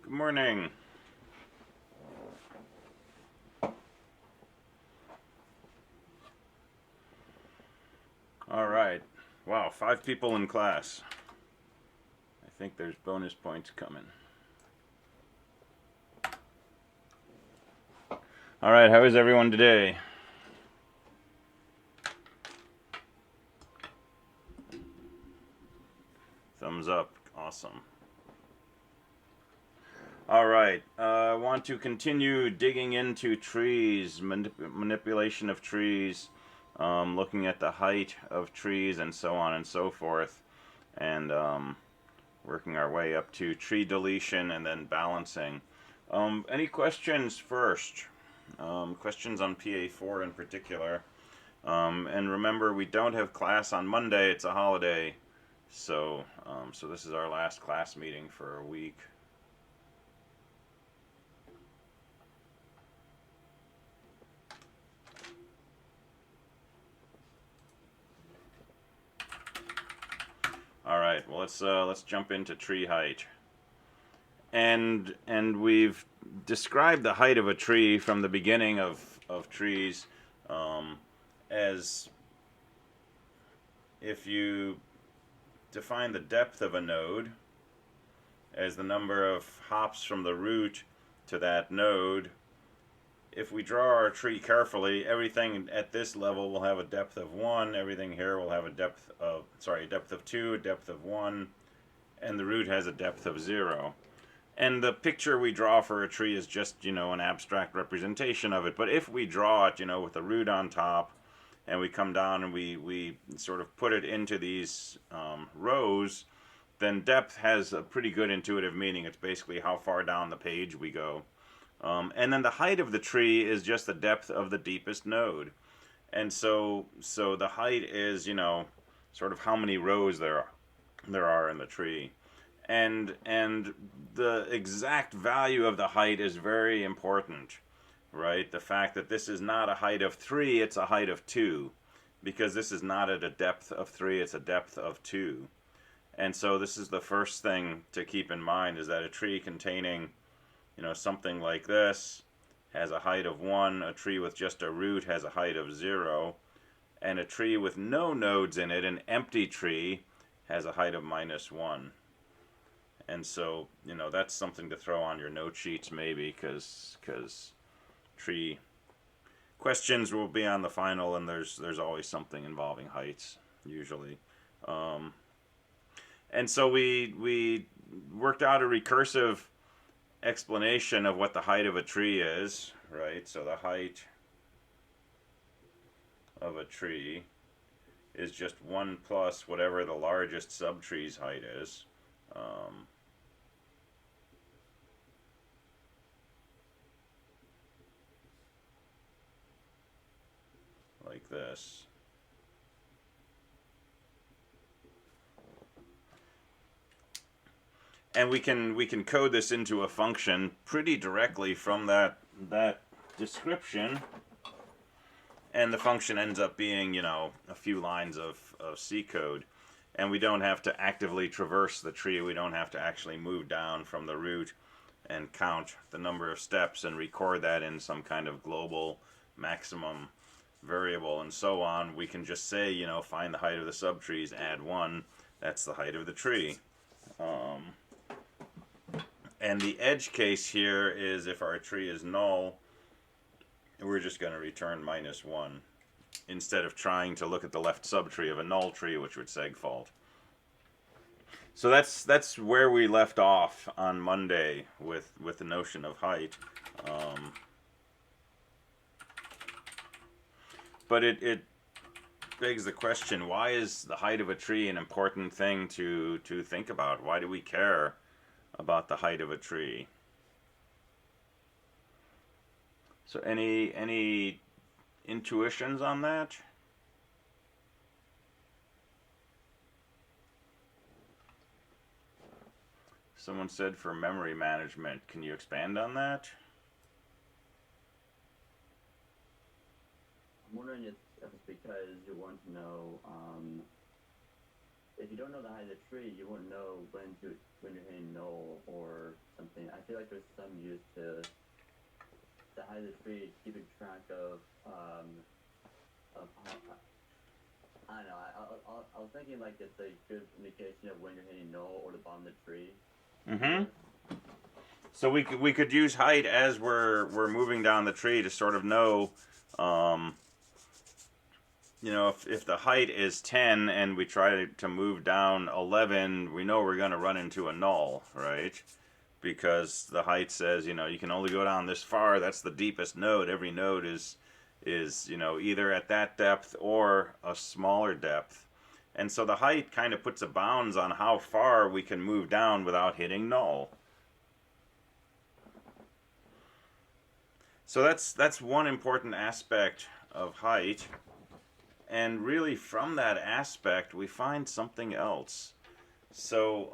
Good morning. All right. Wow, 5 people in class. I think there's bonus points coming. All right, how is everyone today? Thumbs up. Awesome. All right. I want to continue digging into trees, manipulation of trees, looking at the height of trees and so on and so forth, and working our way up to tree deletion and then balancing. Any questions first? Questions on PA4 in particular. And remember, we don't have class on Monday. It's a holiday. So this is our last class meeting for a week. All right. Well, let's jump into tree height. And we've described the height of a tree from the beginning of trees as if you define the depth of a node as the number of hops from the root to that node. If we draw our tree carefully, everything at this level will have a depth of 1, everything here will have a depth of 2, a depth of 1, and the root has a depth of 0. And the picture we draw for a tree is just, an abstract representation of it. But if we draw it, with the root on top, and we come down and we sort of put it into these rows, then depth has a pretty good intuitive meaning. It's basically how far down the page we go. And then the height of the tree is just the depth of the deepest node. And so the height is, sort of how many rows there are in the tree. And the exact value of the height is very important, right? The fact that this is not a height of 3, it's a height of 2, because this is not at a depth of 3, it's a depth of 2. And so this is the first thing to keep in mind, is that a tree containing, something like this has a height of 1, a tree with just a root has a height of 0, and a tree with no nodes in it, an empty tree, has a height of -1. And so, that's something to throw on your note sheets maybe, because tree questions will be on the final, and there's always something involving heights, usually. And so we worked out a recursive explanation of what the height of a tree is, right? So the height of a tree is just 1 plus whatever the largest subtree's height is. Like this. And we can code this into a function pretty directly from that description, and the function ends up being, a few lines of C code, and we don't have to actively traverse the tree. We don't have to actually move down from the root and count the number of steps and record that in some kind of global maximum variable and so on. We can just say, find the height of the subtrees, add 1, that's the height of the tree. And the edge case here is if our tree is null, we're just going to return -1 instead of trying to look at the left subtree of a null tree, which would segfault. So that's where we left off on Monday with the notion of height. But it begs the question, why is the height of a tree an important thing to think about? Why do we care about the height of a tree? So any intuitions on that? Someone said for memory management. Can you expand on that? I'm wondering if it's because you want to know, if you don't know the height of the tree, you won't know when you're hitting null or something I feel like there's some use to hide the tree, keeping track of how, I don't know. I was thinking like it's a good indication of when you're hitting null or the bottom of the tree. Mm-hmm. So we could use height as we're moving down the tree to sort of know, you know, if the height is 10 and we try to move down 11, we know we're going to run into a null, right? Because the height says, you know, you can only go down this far. That's the deepest node. Every node is you know, either at that depth or a smaller depth. And so the height kind of puts a bounds on how far we can move down without hitting null. So that's one important aspect of height. And really from that aspect we find something else. So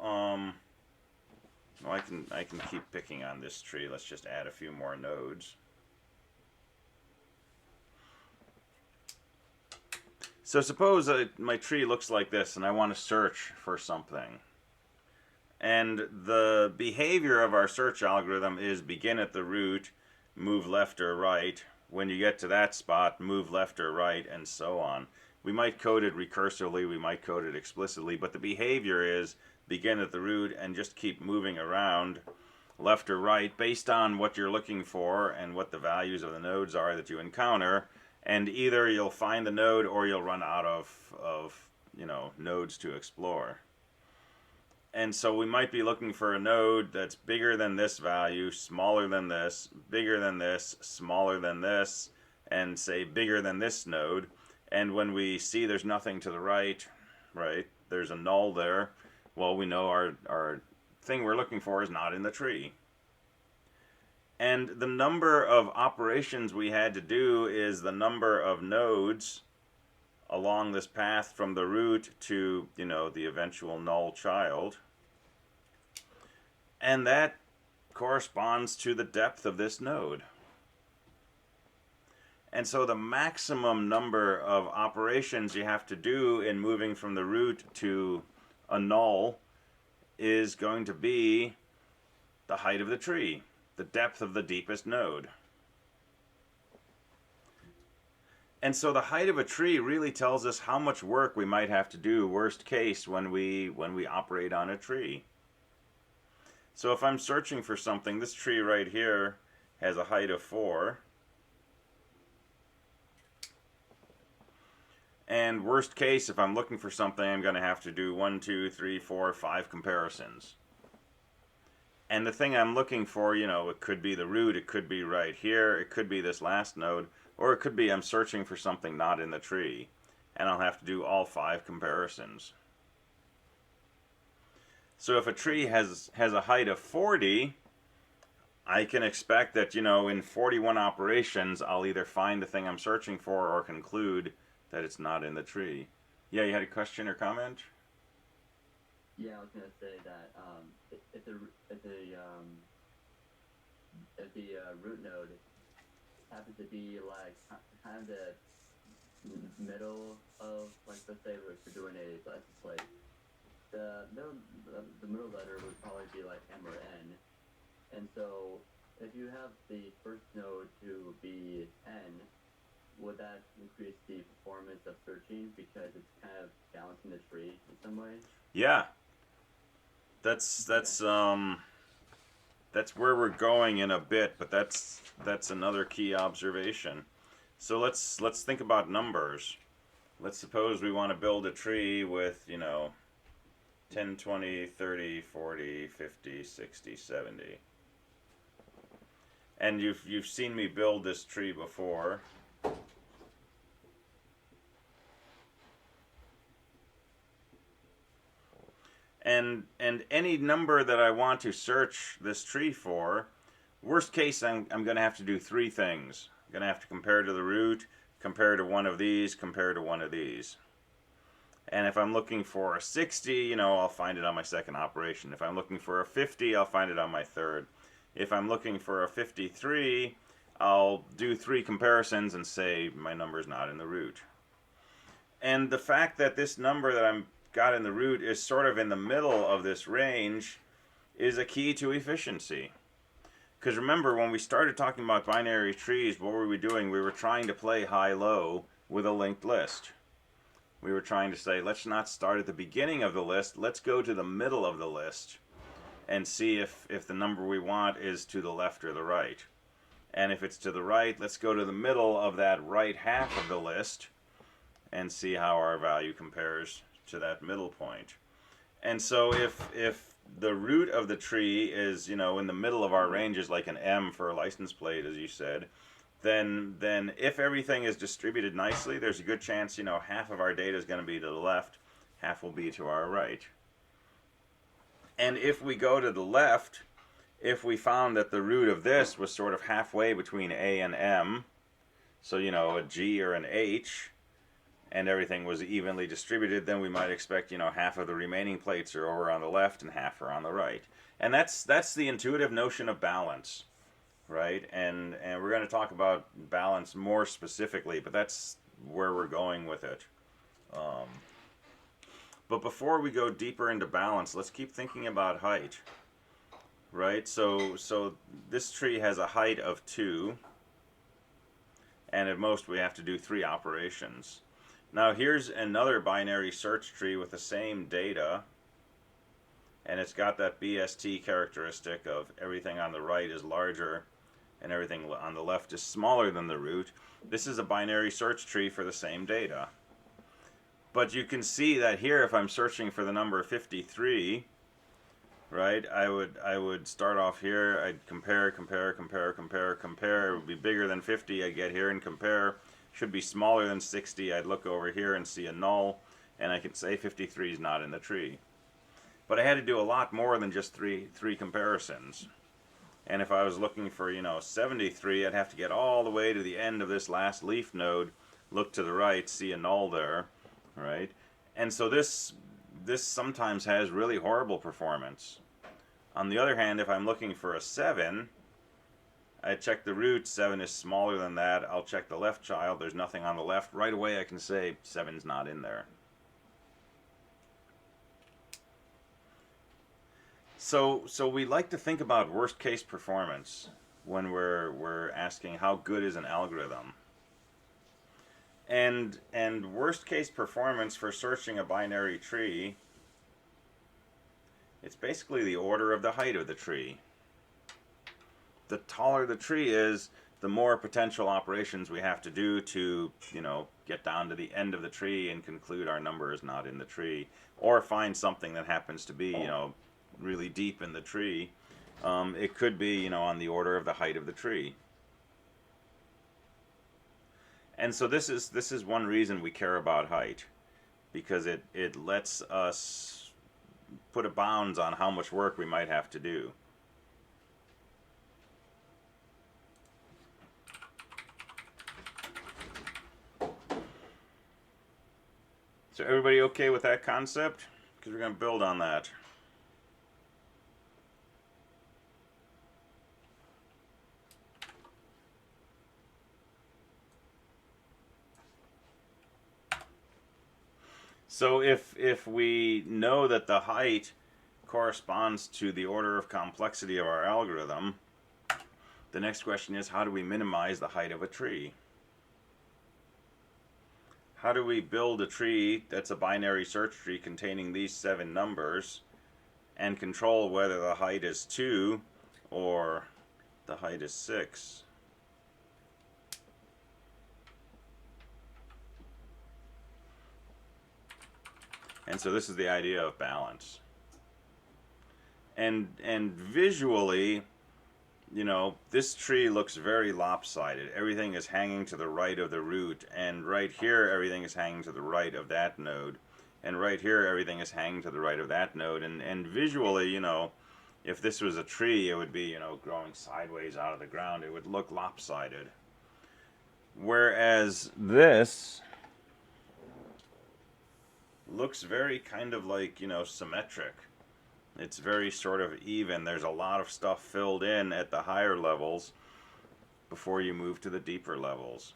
well, I can keep picking on this tree. Let's just add a few more nodes. So suppose my tree looks like this and I want to search for something. And the behavior of our search algorithm is begin at the root, move left or right. When you get to that spot, move left or right, and so on. We might code it recursively, we might code it explicitly, but the behavior is begin at the root and just keep moving around left or right based on what you're looking for and what the values of the nodes are that you encounter. And either you'll find the node or you'll run out of you know, nodes to explore. And so we might be looking for a node that's bigger than this value, smaller than this, bigger than this, smaller than this, and say bigger than this node. And when we see there's nothing to the right, there's a null there, well, we know our thing we're looking for is not in the tree. And the number of operations we had to do is the number of nodes along this path from the root to, you know, the eventual null child. And that corresponds to the depth of this node. And so the maximum number of operations you have to do in moving from the root to a null is going to be the height of the tree, the depth of the deepest node. And so the height of a tree really tells us how much work we might have to do, worst case, when we operate on a tree. So if I'm searching for something, this tree right here has a height of 4. And worst case, if I'm looking for something, I'm going to have to do 1, 2, 3, 4, 5 comparisons. And the thing I'm looking for, you know, it could be the root, it could be right here, it could be this last node, or it could be I'm searching for something not in the tree, and I'll have to do all 5 comparisons. So if a tree has a height of 40, I can expect that, you know, in 41 operations, I'll either find the thing I'm searching for or conclude that it's not in the tree. Yeah, you had a question or comment? Yeah, I was gonna say that if the root node happens to be like kind of the middle of, like, let's say we're doing a license plate, the middle letter would probably be like M or N, and so if you have the first node to be N, would that increase the performance of searching because it's kind of balancing the tree in some way? Yeah. That's where we're going in a bit, but that's another key observation. So let's think about numbers. Let's suppose we want to build a tree with, you know, 10, 20, 30, 40, 50, 60, 70. And you've seen me build this tree before. And any number that I want to search this tree for, worst case, I'm going to have to do 3 things. I'm going to have to compare to the root, compare to one of these, compare to one of these. And if I'm looking for a 60, you know, I'll find it on my second operation. If I'm looking for a 50, I'll find it on my third. If I'm looking for a 53, I'll do 3 comparisons and say my number's not in the root. And the fact that this number that I'm got in the root is sort of in the middle of this range is a key to efficiency. Because remember, when we started talking about binary trees, what were we doing? We were trying to play high-low with a linked list. We were trying to say, let's not start at the beginning of the list, let's go to the middle of the list and see if the number we want is to the left or the right. And if it's to the right, let's go to the middle of that right half of the list and see how our value compares to that middle point. And so if the root of the tree is, in the middle of our ranges, like an M for a license plate, as you said, then if everything is distributed nicely, there's a good chance, half of our data is going to be to the left, half will be to our right. And if we go to the left, if we found that the root of this was sort of halfway between A and M, so, a G or an H, and everything was evenly distributed, then we might expect, half of the remaining plates are over on the left and half are on the right. And that's the intuitive notion of balance, right? And we're going to talk about balance more specifically, but that's where we're going with it. But before we go deeper into balance, let's keep thinking about height, right? So this tree has a height of 2, and at most we have to do 3 operations. Now here's another binary search tree with the same data, and it's got that BST characteristic of everything on the right is larger and everything on the left is smaller than the root. This is a binary search tree for the same data. But you can see that here, if I'm searching for the number 53, right, I would start off here, I'd compare, it would be bigger than 50, I'd get here and compare, should be smaller than 60, I'd look over here and see a null, and I can say 53 is not in the tree. But I had to do a lot more than just three comparisons. And if I was looking for, 73, I'd have to get all the way to the end of this last leaf node, look to the right, see a null there, right? And so this sometimes has really horrible performance. On the other hand, if I'm looking for a 7, I check the root, 7 is smaller than that. I'll check the left child, there's nothing on the left. Right away I can say 7's not in there. So we like to think about worst case performance when we're asking how good is an algorithm. And worst case performance for searching a binary tree, it's basically the order of the height of the tree. The taller the tree is, the more potential operations we have to do to, get down to the end of the tree and conclude our number is not in the tree, or find something that happens to be, really deep in the tree. It could be, on the order of the height of the tree. And so this is one reason we care about height, because it lets us put a bounds on how much work we might have to do. So everybody okay with that concept? Because we're going to build on that. So if we know that the height corresponds to the order of complexity of our algorithm, the next question is, how do we minimize the height of a tree? How do we build a tree that's a binary search tree containing these 7 numbers and control whether the height is 2 or the height is 6? And so this is the idea of balance. And visually, this tree looks very lopsided. Everything is hanging to the right of the root, and right here everything is hanging to the right of that node, and right here everything is hanging to the right of that node. And visually, if this was a tree, it would be, growing sideways out of the ground. It would look lopsided. Whereas this looks very kind of like, symmetric. It's very sort of even. There's a lot of stuff filled in at the higher levels before you move to the deeper levels.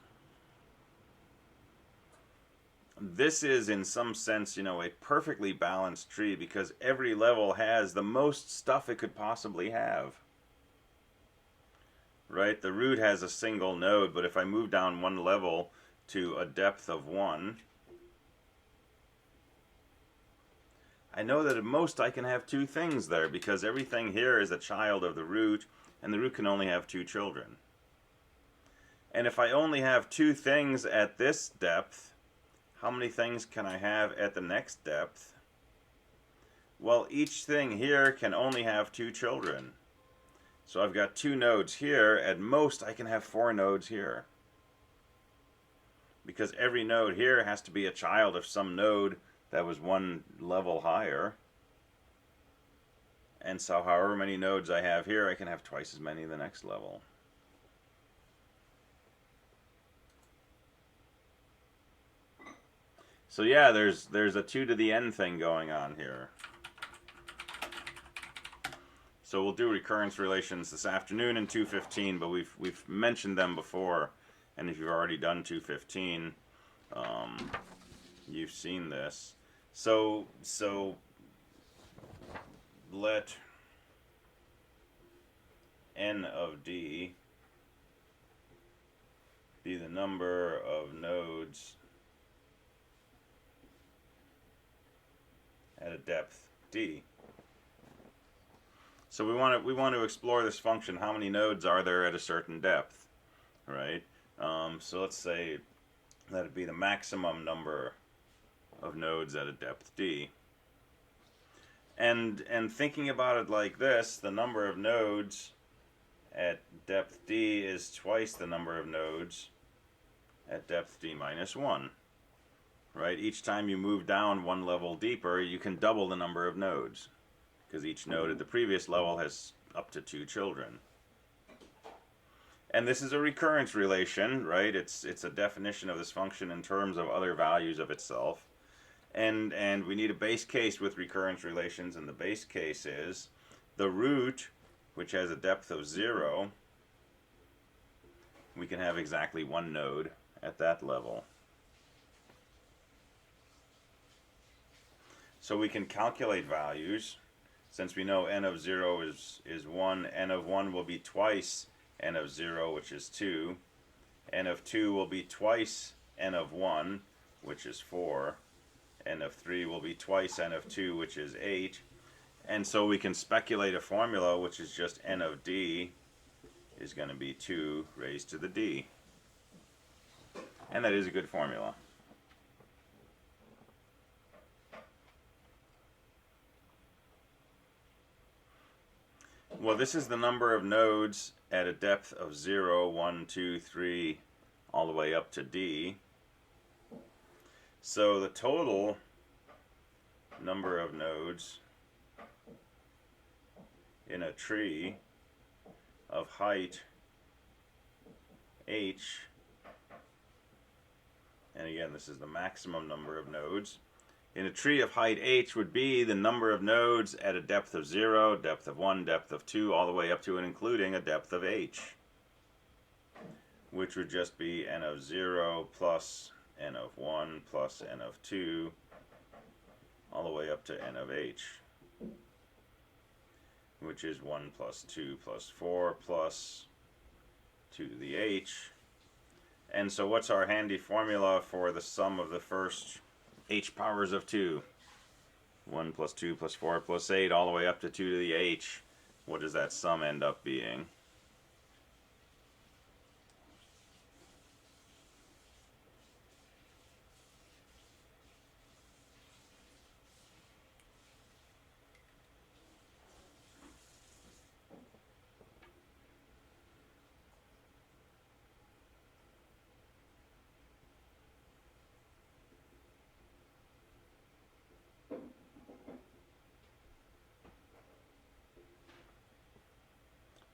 This is, in some sense, a perfectly balanced tree because every level has the most stuff it could possibly have. right? The root has a single node, but if I move down one level to a depth of 1, I know that at most I can have 2 things there, because everything here is a child of the root, and the root can only have 2 children. And if I only have 2 things at this depth, how many things can I have at the next depth? Well, each thing here can only have 2 children. So I've got 2 nodes here. At most, I can have 4 nodes here. Because every node here has to be a child of some node that was 1 level higher. And so however many nodes I have here, I can have twice as many in the next level. So yeah, there's a 2 to the n thing going on here. So we'll do recurrence relations this afternoon in 215, but we've mentioned them before, and if you've already done 215, you've seen this. So let n of d be the number of nodes at a depth d. So we want to explore this function. How many nodes are there at a certain depth, right? So let's say that would be the maximum number of nodes at a depth d. And thinking about it like this, the number of nodes at depth d is twice the number of nodes at depth d minus 1. Right? Each time you move down 1 level deeper, you can double the number of nodes, because each node at the previous level has up to 2 children. And this is a recurrence relation, right? It's a definition of this function in terms of other values of itself. And we need a base case with recurrence relations, and the base case is the root, which has a depth of 0, we can have exactly 1 node at that level. So we can calculate values. Since we know n of 0 is 1, n of 1 will be twice n of 0, which is 2. N of 2 will be twice n of 1, which is 4. N of 3 will be twice n of 2, which is 8. And so we can speculate a formula, which is just n of d is going to be 2 raised to the d. And that is a good formula. Well, this is the number of nodes at a depth of 0, 1, 2, 3, all the way up to d. So the total number of nodes in a tree of height h, and again this is the maximum number of nodes, in a tree of height h would be the number of nodes at a depth of 0, depth of 1, depth of 2, all the way up to and including a depth of h, which would just be n of 0 plus n of 1 plus n of 2, all the way up to n of h, which is 1 plus 2 plus 4 plus 2 to the h. And so what's our handy formula for the sum of the first h powers of 2? 1 plus 2 plus 4 plus 8 all the way up to 2 to the h. What does that sum end up being?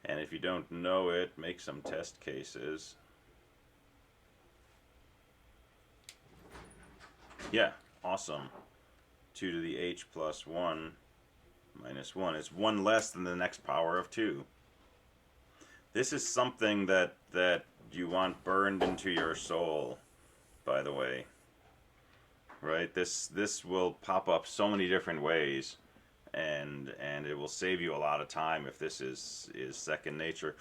And if you don't know it, make some test cases. Yeah, awesome. 2 to the h plus 1 minus 1 is 1 less than the next power of 2. This is something that you want burned into your soul, by the way. Right? This will pop up so many different ways. and it will save you a lot of time if this is second nature.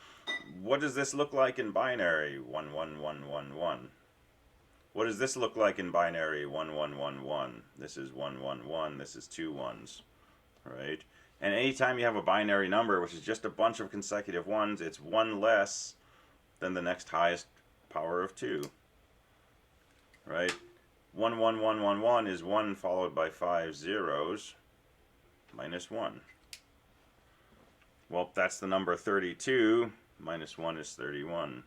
What does this look like in binary? 1 1 1 1 1. What does this look like in binary? 1 1 1 1. This is 1 1 1. This is 2 1s, right? And anytime you have a binary number, which is just a bunch of consecutive ones, it's one less than the next highest power of 2, right? 1 1 1 1 1 is 1 followed by 5 zeros minus 1. Well, that's the number 32. Minus 1 is 31.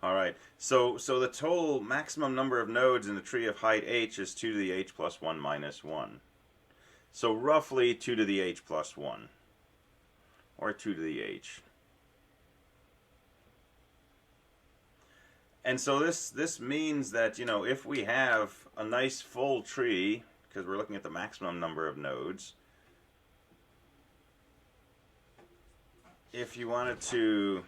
All right, so the total maximum number of nodes in the tree of height h is 2 to the h plus 1 minus 1. So roughly 2 to the h plus 1, or 2 to the h. And so this means that, you know, if we have a nice full tree, because we're looking at the maximum number of nodes, if you wanted to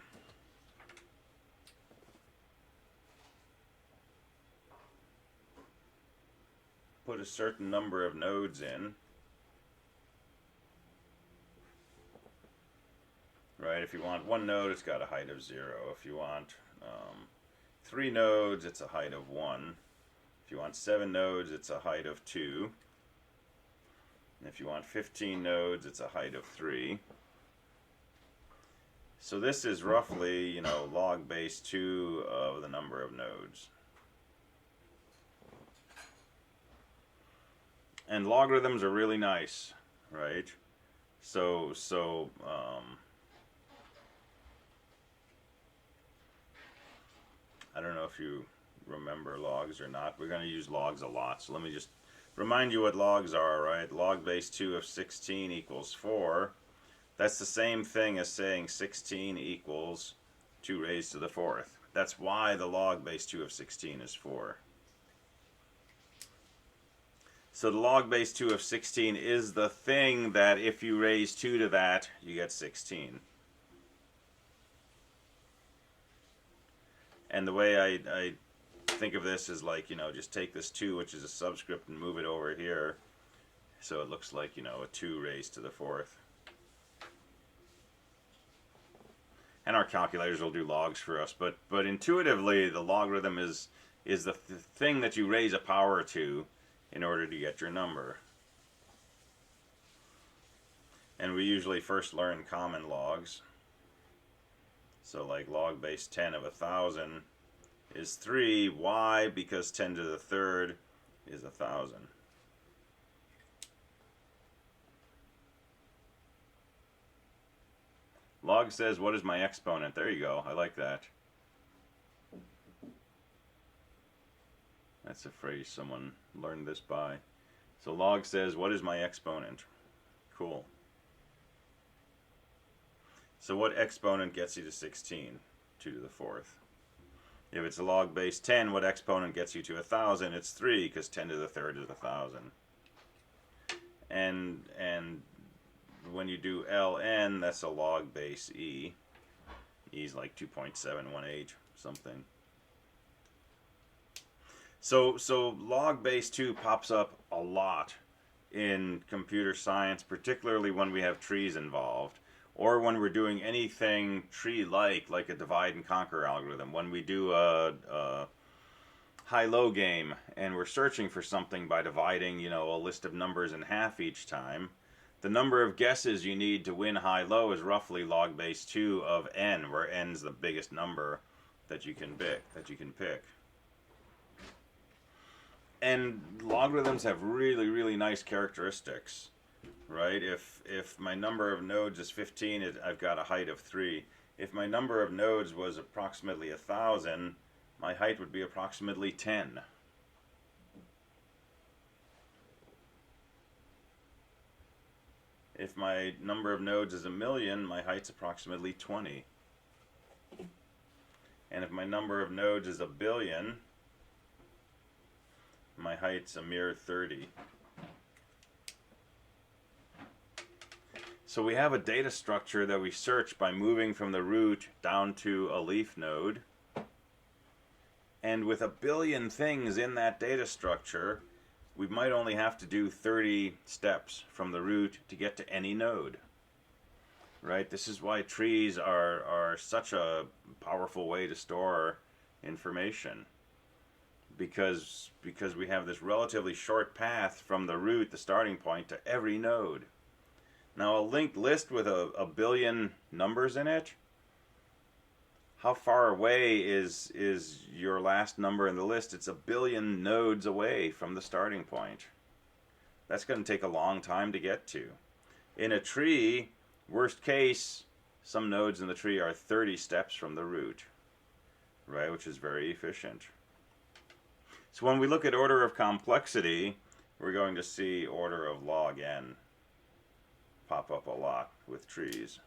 put a certain number of nodes in, right? If you want one node, it's got a height of 0. If you want 3 nodes, it's a height of 1. If you want 7 nodes, it's a height of 2. And if you want 15 nodes, it's a height of 3. So this is roughly, you know, log base 2 of the number of nodes. And logarithms are really nice, right? So I don't know if you remember logs or not. We're going to use logs a lot, so let me just remind you what logs are, right? Log base 2 of 16 equals 4. That's the same thing as saying 16 equals 2 raised to the 4th. That's why the log base 2 of 16 is 4. So the log base 2 of 16 is the thing that if you raise 2 to that, you get 16. And the way I think of this is like, you know, just take this 2, which is a subscript, and move it over here. So it looks like, you know, a 2 raised to the 4th. And our calculators will do logs for us. But intuitively, the logarithm is the thing that you raise a power to in order to get your number. And we usually first learn common logs. So like log base 10 of 1,000 is 3. Why? Because 10 to the 3rd is 1,000. Log says, what is my exponent? There you go. I like that. That's a phrase someone learned this by. So log says, what is my exponent? Cool. So what exponent gets you to 16? 2 to the 4th. If it's a log base 10, what exponent gets you to 1,000? It's 3, because 10 to the 3rd is 1,000. And when you do ln, that's a log base e. E's like 2.718 something. So log base 2 pops up a lot in computer science, particularly when we have trees involved, or when we're doing anything tree-like a divide and conquer algorithm. When we do a high-low game and we're searching for something by dividing, you know, a list of numbers in half each time, the number of guesses you need to win high-low is roughly log base 2 of n, where n's the biggest number that you can pick. And logarithms have really, really nice characteristics, right? If my number of nodes is 15, I've got a height of 3. If my number of nodes was approximately 1,000, my height would be approximately 10. If my number of nodes is 1,000,000, my height's approximately 20. And if my number of nodes is 1,000,000,000, my height's a mere 30. So we have a data structure that we search by moving from the root down to a leaf node. And with a billion things in that data structure, we might only have to do 30 steps from the root to get to any node. Right? This is why trees are such a powerful way to store information. Because we have this relatively short path from the root, the starting point, to every node. Now, a linked list with a billion numbers in it, how far away is your last number in the list? It's a billion nodes away from the starting point. That's going to take a long time to get to. In a tree, worst case, some nodes in the tree are 30 steps from the root, right? Which is very efficient. So when we look at order of complexity, we're going to see order of log n pop up a lot with trees.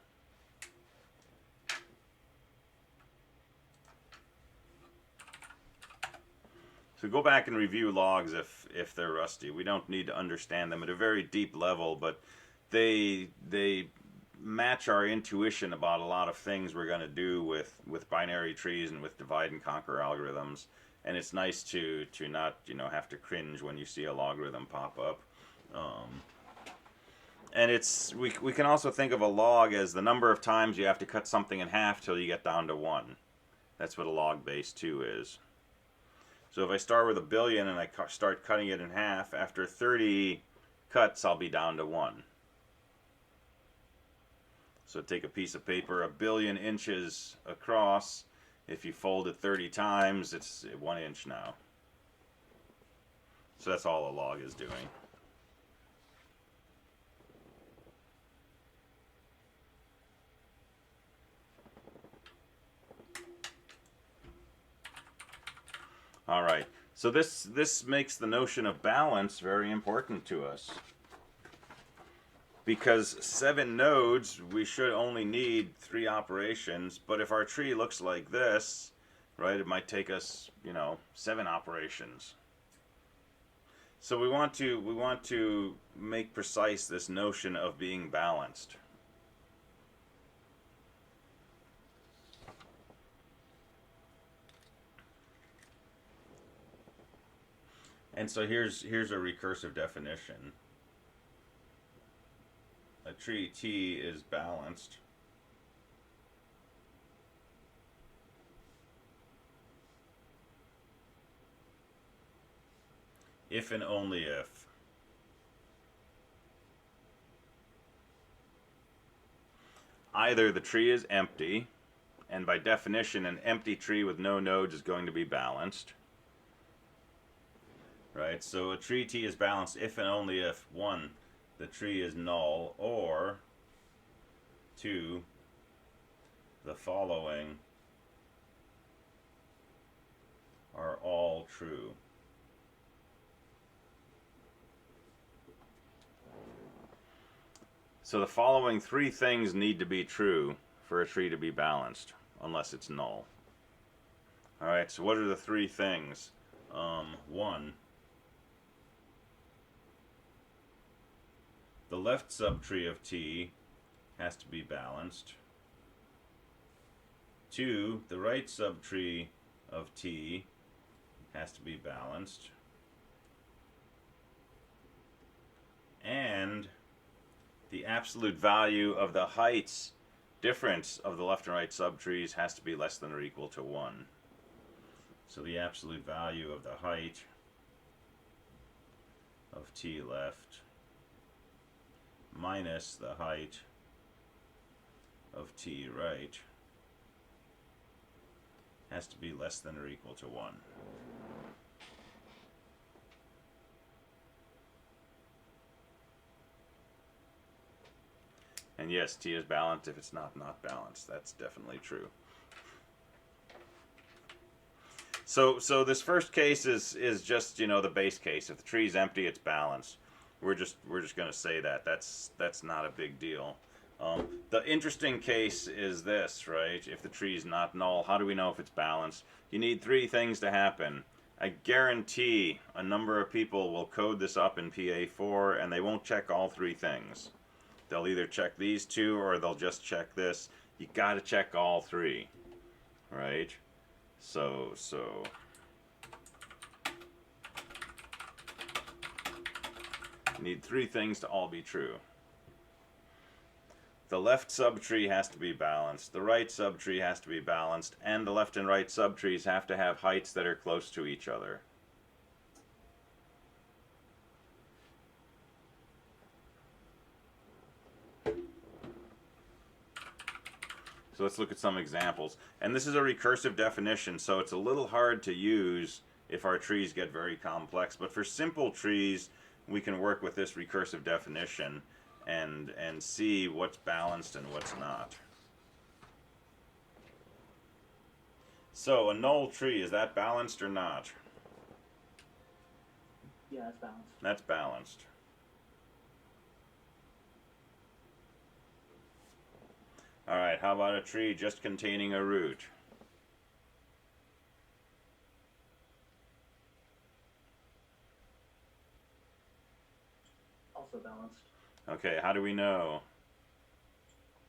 So go back and review logs if they're rusty. We don't need to understand them at a very deep level, but they match our intuition about a lot of things we're going to do with binary trees and with divide and conquer algorithms. And it's nice to not have to cringe when you see a logarithm pop up. And we can also think of a log as the number of times you have to cut something in half till you get down to 1. That's what a log base 2 is. So if I start with a billion and I start cutting it in half, after 30 cuts I'll be down to 1. So take a piece of paper a billion inches across. If you fold it 30 times, it's 1 inch now. So that's all a log is doing. All right. So this makes the notion of balance very important to us. Because 7 nodes, we should only need 3 operations, but if our tree looks like this, right, it might take us, 7 operations. So we want to make precise this notion of being balanced. And so here's a recursive definition. A tree T is balanced if and only if either the tree is empty, and by definition an empty tree with no nodes is going to be balanced, right? So a tree T is balanced if and only if 1, the tree is null, or 2, the following are all true. So the following 3 things need to be true for a tree to be balanced, unless it's null. Alright, so what are the 3 things? 1, the left subtree of T has to be balanced. 2, the right subtree of T has to be balanced. And the absolute value of the heights difference of the left and right subtrees has to be less than or equal to 1. So the absolute value of the height of T left minus the height of T right has to be less than or equal to 1. And yes, T is balanced if it's not balanced. That's definitely true. So this first case is just, the base case. If the tree is empty, it's balanced. We're just going to say that. That's not a big deal. The interesting case is this, right? If the tree is not null, how do we know if it's balanced? You need 3 things to happen. I guarantee a number of people will code this up in PA4 and they won't check all 3 things. They'll either check these 2 or they'll just check this. You got to check all 3, right? So You need three things to all be true. The left subtree has to be balanced, the right subtree has to be balanced, and the left and right subtrees have to have heights that are close to each other. So let's look at some examples. And this is a recursive definition, so it's a little hard to use if our trees get very complex. But for simple trees, we can work with this recursive definition and see what's balanced and what's not. So a null tree, is that balanced or not? Yeah, it's balanced. That's balanced. All right, how about a tree just containing a root? Also balanced. Okay, how do we know?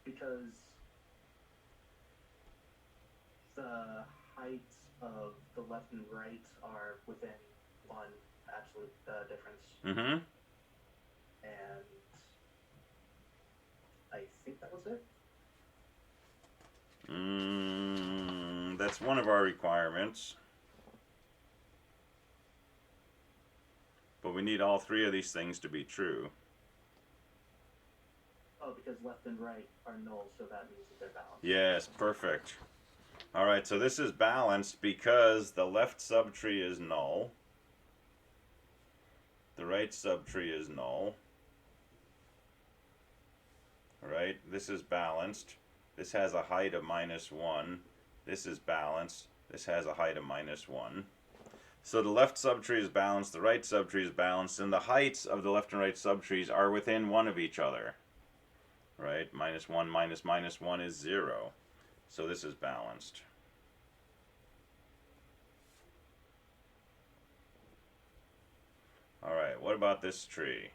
Because the heights of the left and right are within one absolute difference. Mm-hmm. And I think that was it. That's one of our requirements. But we need all three of these things to be true. Oh, because left and right are null, so that means that they're balanced. Yes, perfect. All right, so this is balanced because the left subtree is null. The right subtree is null. All right, this is balanced. This has a height of -1. This is balanced. This has a height of -1. So the left subtree is balanced, the right subtree is balanced, and the heights of the left and right subtrees are within one of each other. Right? -1 minus -1 is 0. So this is balanced. All right, what about this tree?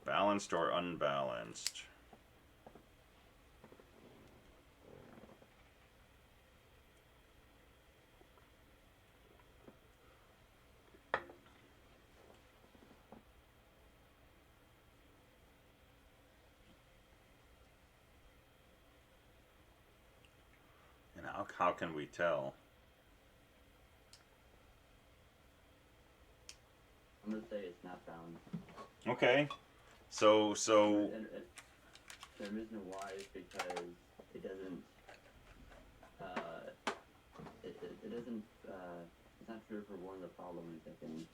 Balanced or unbalanced? And how can we tell? I'm gonna say it's not balanced. Okay, so And the reason why is because it doesn't. It doesn't. It's not true for one of the following things.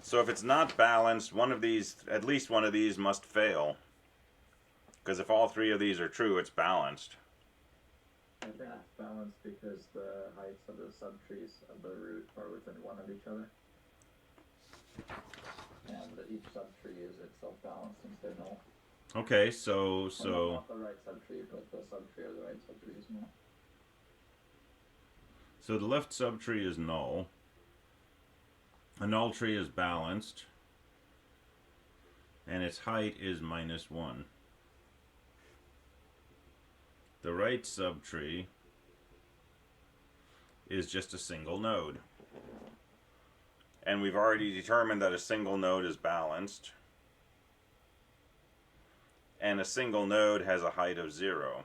so if it's not balanced, one of these, at least one of these, must fail. Because if all three of these are true, it's balanced. I think it's balanced because the heights of the subtrees of the root are within one of each other. And each subtree is itself balanced since they're null. Okay, so Well, not the right subtree, but the subtree of the right subtree is null. so the left subtree is null. A null tree is balanced, and its height is -1. The right subtree is just a single node. And we've already determined that a single node is balanced. And a single node has a height of 0.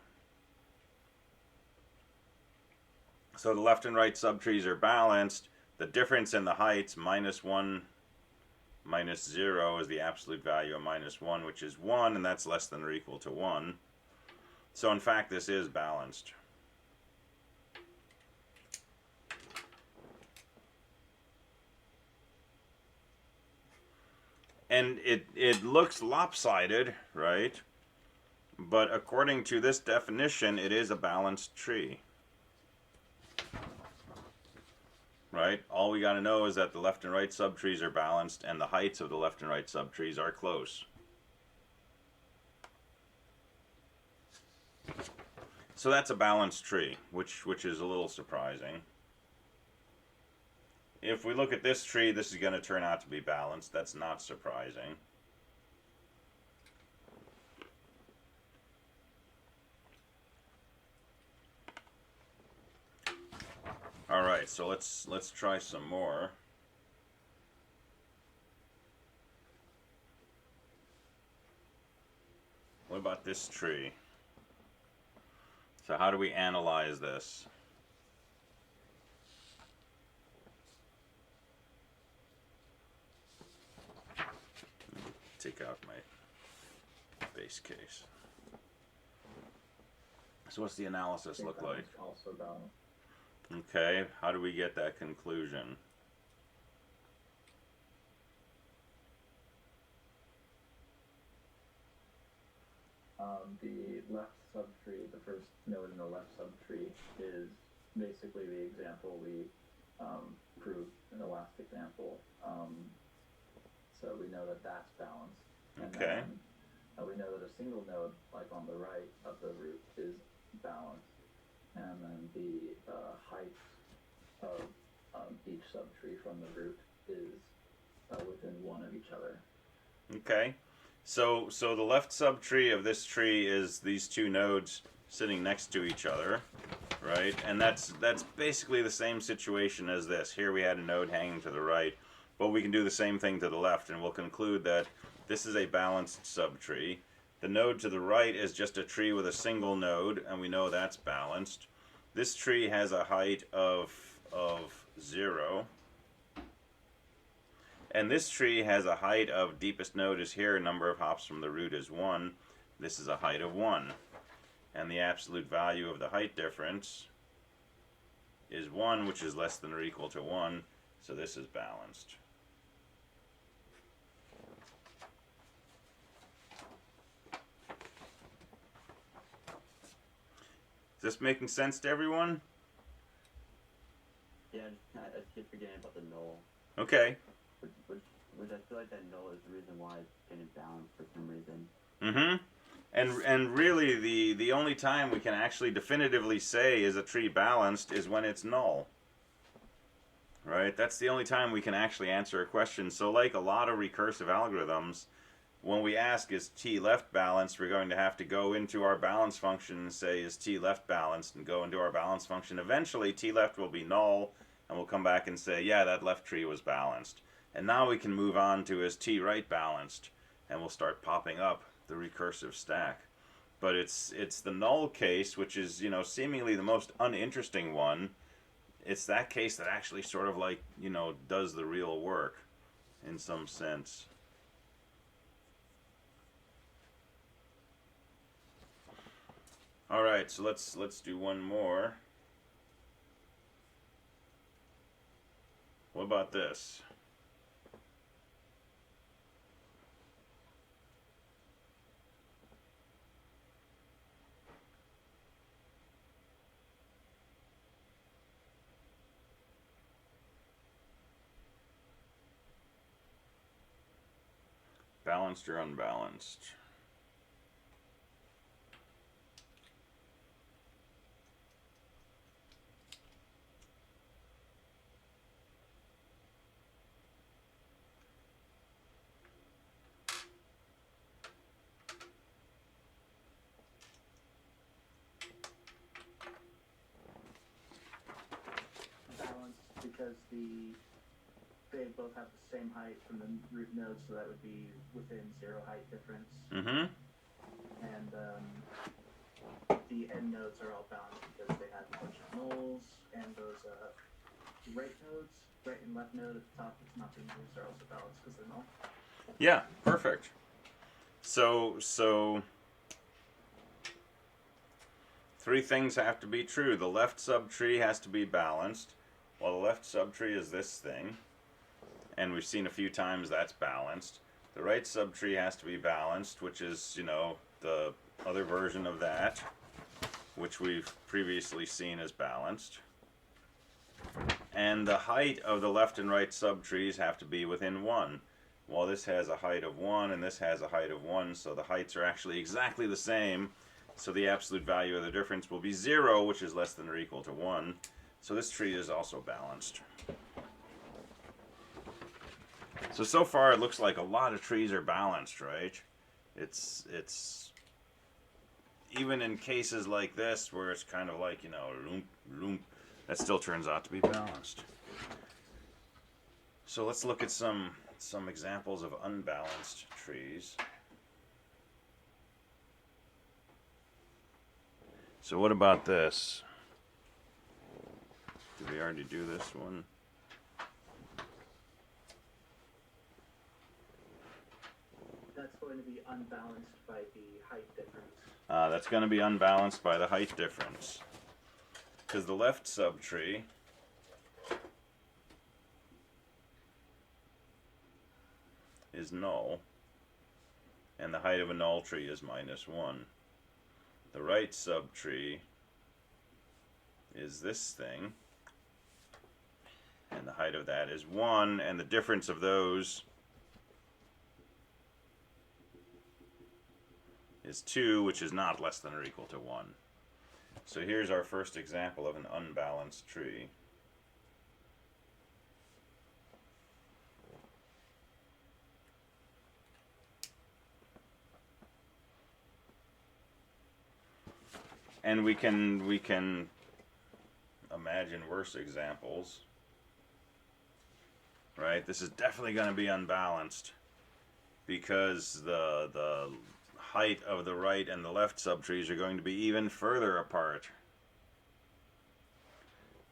So the left and right subtrees are balanced. The difference in the heights, -1 minus 0, is the absolute value of -1, which is 1, and that's less than or equal to 1. So in fact, this is balanced. And it looks lopsided, right? But according to this definition, it is a balanced tree. Right? All we got to know is that the left and right subtrees are balanced and the heights of the left and right subtrees are close. So that's a balanced tree, which is a little surprising. If we look at this tree, this is going to turn out to be balanced. That's not surprising. All right, so let's try some more. about this tree? So how do we analyze this? Take out my base case. So what's the analysis look like? Also balanced. Okay, how do we get that conclusion? The left subtree, the first node in the left subtree, is basically the example we proved in the last example. So we know that that's balanced. And Okay. then, we know that a single node, like on the right of the root, is balanced. And then the height of each subtree from the root is within one of each other. Okay. So the left subtree of this tree is these two nodes sitting next to each other, right? And that's basically the same situation as this. Here we had a node hanging to the right, but we can do the same thing to the left, and we'll conclude that this is a balanced subtree. The node to the right is just a tree with a single node, and we know that's balanced. This tree has a height of 0. And this tree has a height of, deepest node is here, number of hops from the root is 1. This is a height of 1. And the absolute value of the height difference is 1, which is less than or equal to 1. So this is balanced. Is this making sense to everyone? Yeah, I just keep forgetting about the null. Okay. Which I feel like that null is the reason why it's getting balanced for some reason. Mm-hmm. And really the only time we can actually definitively say is a tree balanced is when it's null. Right? That's the only time we can actually answer a question. So like a lot of recursive algorithms, when we ask is t left balanced, we're going to have to go into our balance function and say is t left balanced, and go into our balance function. Eventually t left will be null, and we'll come back and say, yeah, that left tree was balanced. And now we can move on to is t right balanced, and we'll start popping up the recursive stack. But it's the null case, which is, you know, seemingly the most uninteresting one. It's that case that actually sort of like, you know, does the real work in some sense. All right, so let's do one more. What about this? Balanced or unbalanced? Balanced because they both have the same height from the root nodes, so that would be within 0 height difference. Mm-hmm. And the end nodes are all balanced because they have a bunch of nulls, and those right nodes, right and left node at the top that's not being used, are also balanced because they're null. Yeah, perfect. So three things have to be true. The left subtree has to be balanced. Well, the left subtree is this thing, and we've seen a few times that's balanced. The right subtree has to be balanced, which is, you know, the other version of that, which we've previously seen as balanced. And the height of the left and right subtrees have to be within 1. Well, this has a height of 1 and this has a height of 1, so the heights are actually exactly the same. So the absolute value of the difference will be 0, which is less than or equal to 1. So this tree is also balanced. So far it looks like a lot of trees are balanced, right? It's even in cases like this where it's kind of like, you know, room, that still turns out to be balanced. So let's look at some examples of unbalanced trees. So what about this? Did we already do this one? That's going to be unbalanced by the height difference. That's going to be unbalanced by the height difference. Because the left subtree is null, and the height of a null tree is -1. The right subtree is this thing, and the height of that is 1, and the difference of those is 2, which is not less than or equal to 1. So here's our first example of an unbalanced tree. And we can imagine worse examples, right? This is definitely going to be unbalanced because the height of the right and the left subtrees are going to be even further apart.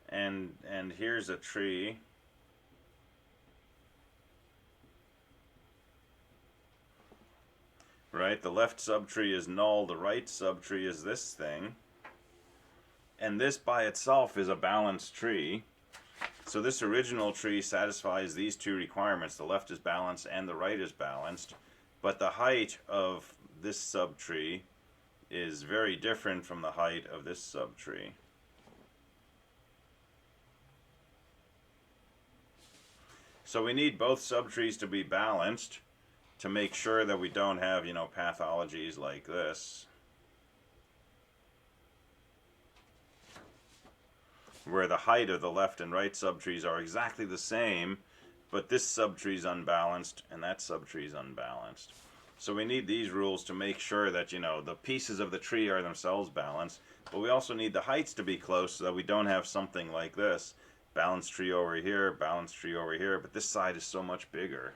And here's a tree right? The left subtree is null, the right subtree is this thing. And this by itself is a balanced tree. So this original tree satisfies these two requirements. The left is balanced and the right is balanced. But the height of this subtree is very different from the height of this subtree. So we need both subtrees to be balanced to make sure that we don't have, pathologies like this, where the height of the left and right subtrees are exactly the same, but this subtree is unbalanced and that subtree is unbalanced. So we need these rules to make sure that, the pieces of the tree are themselves balanced, but we also need the heights to be close so that we don't have something like this. Balanced tree over here, balanced tree over here, but this side is so much bigger.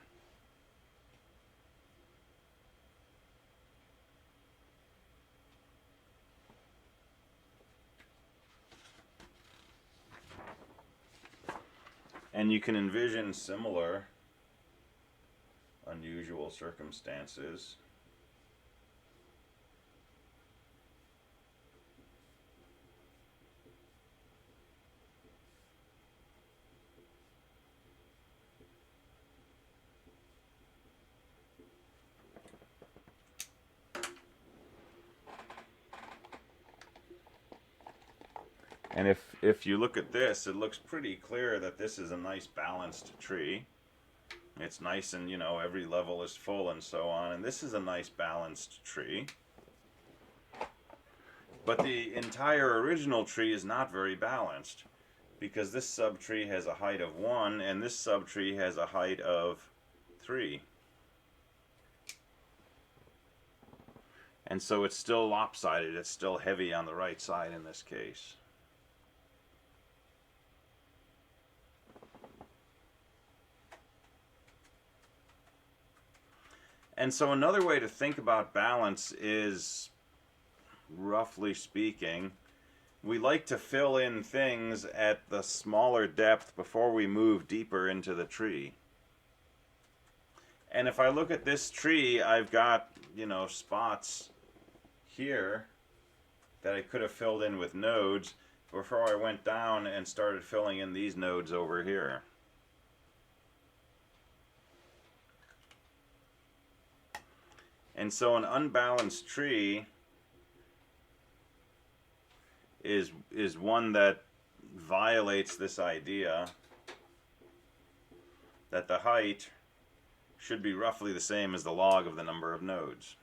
And you can envision similar unusual circumstances. And if you look at this, it looks pretty clear that this is a nice balanced tree. It's nice and, every level is full and so on. And this is a nice balanced tree. But the entire original tree is not very balanced, because this subtree has a height of 1 and this subtree has a height of 3. And so it's still lopsided. It's still heavy on the right side in this case. And so another way to think about balance is, roughly speaking, we like to fill in things at the smaller depth before we move deeper into the tree. And if I look at this tree, I've got, spots here that I could have filled in with nodes before I went down and started filling in these nodes over here. And so an unbalanced tree is one that violates this idea that the height should be roughly the same as the log of the number of nodes.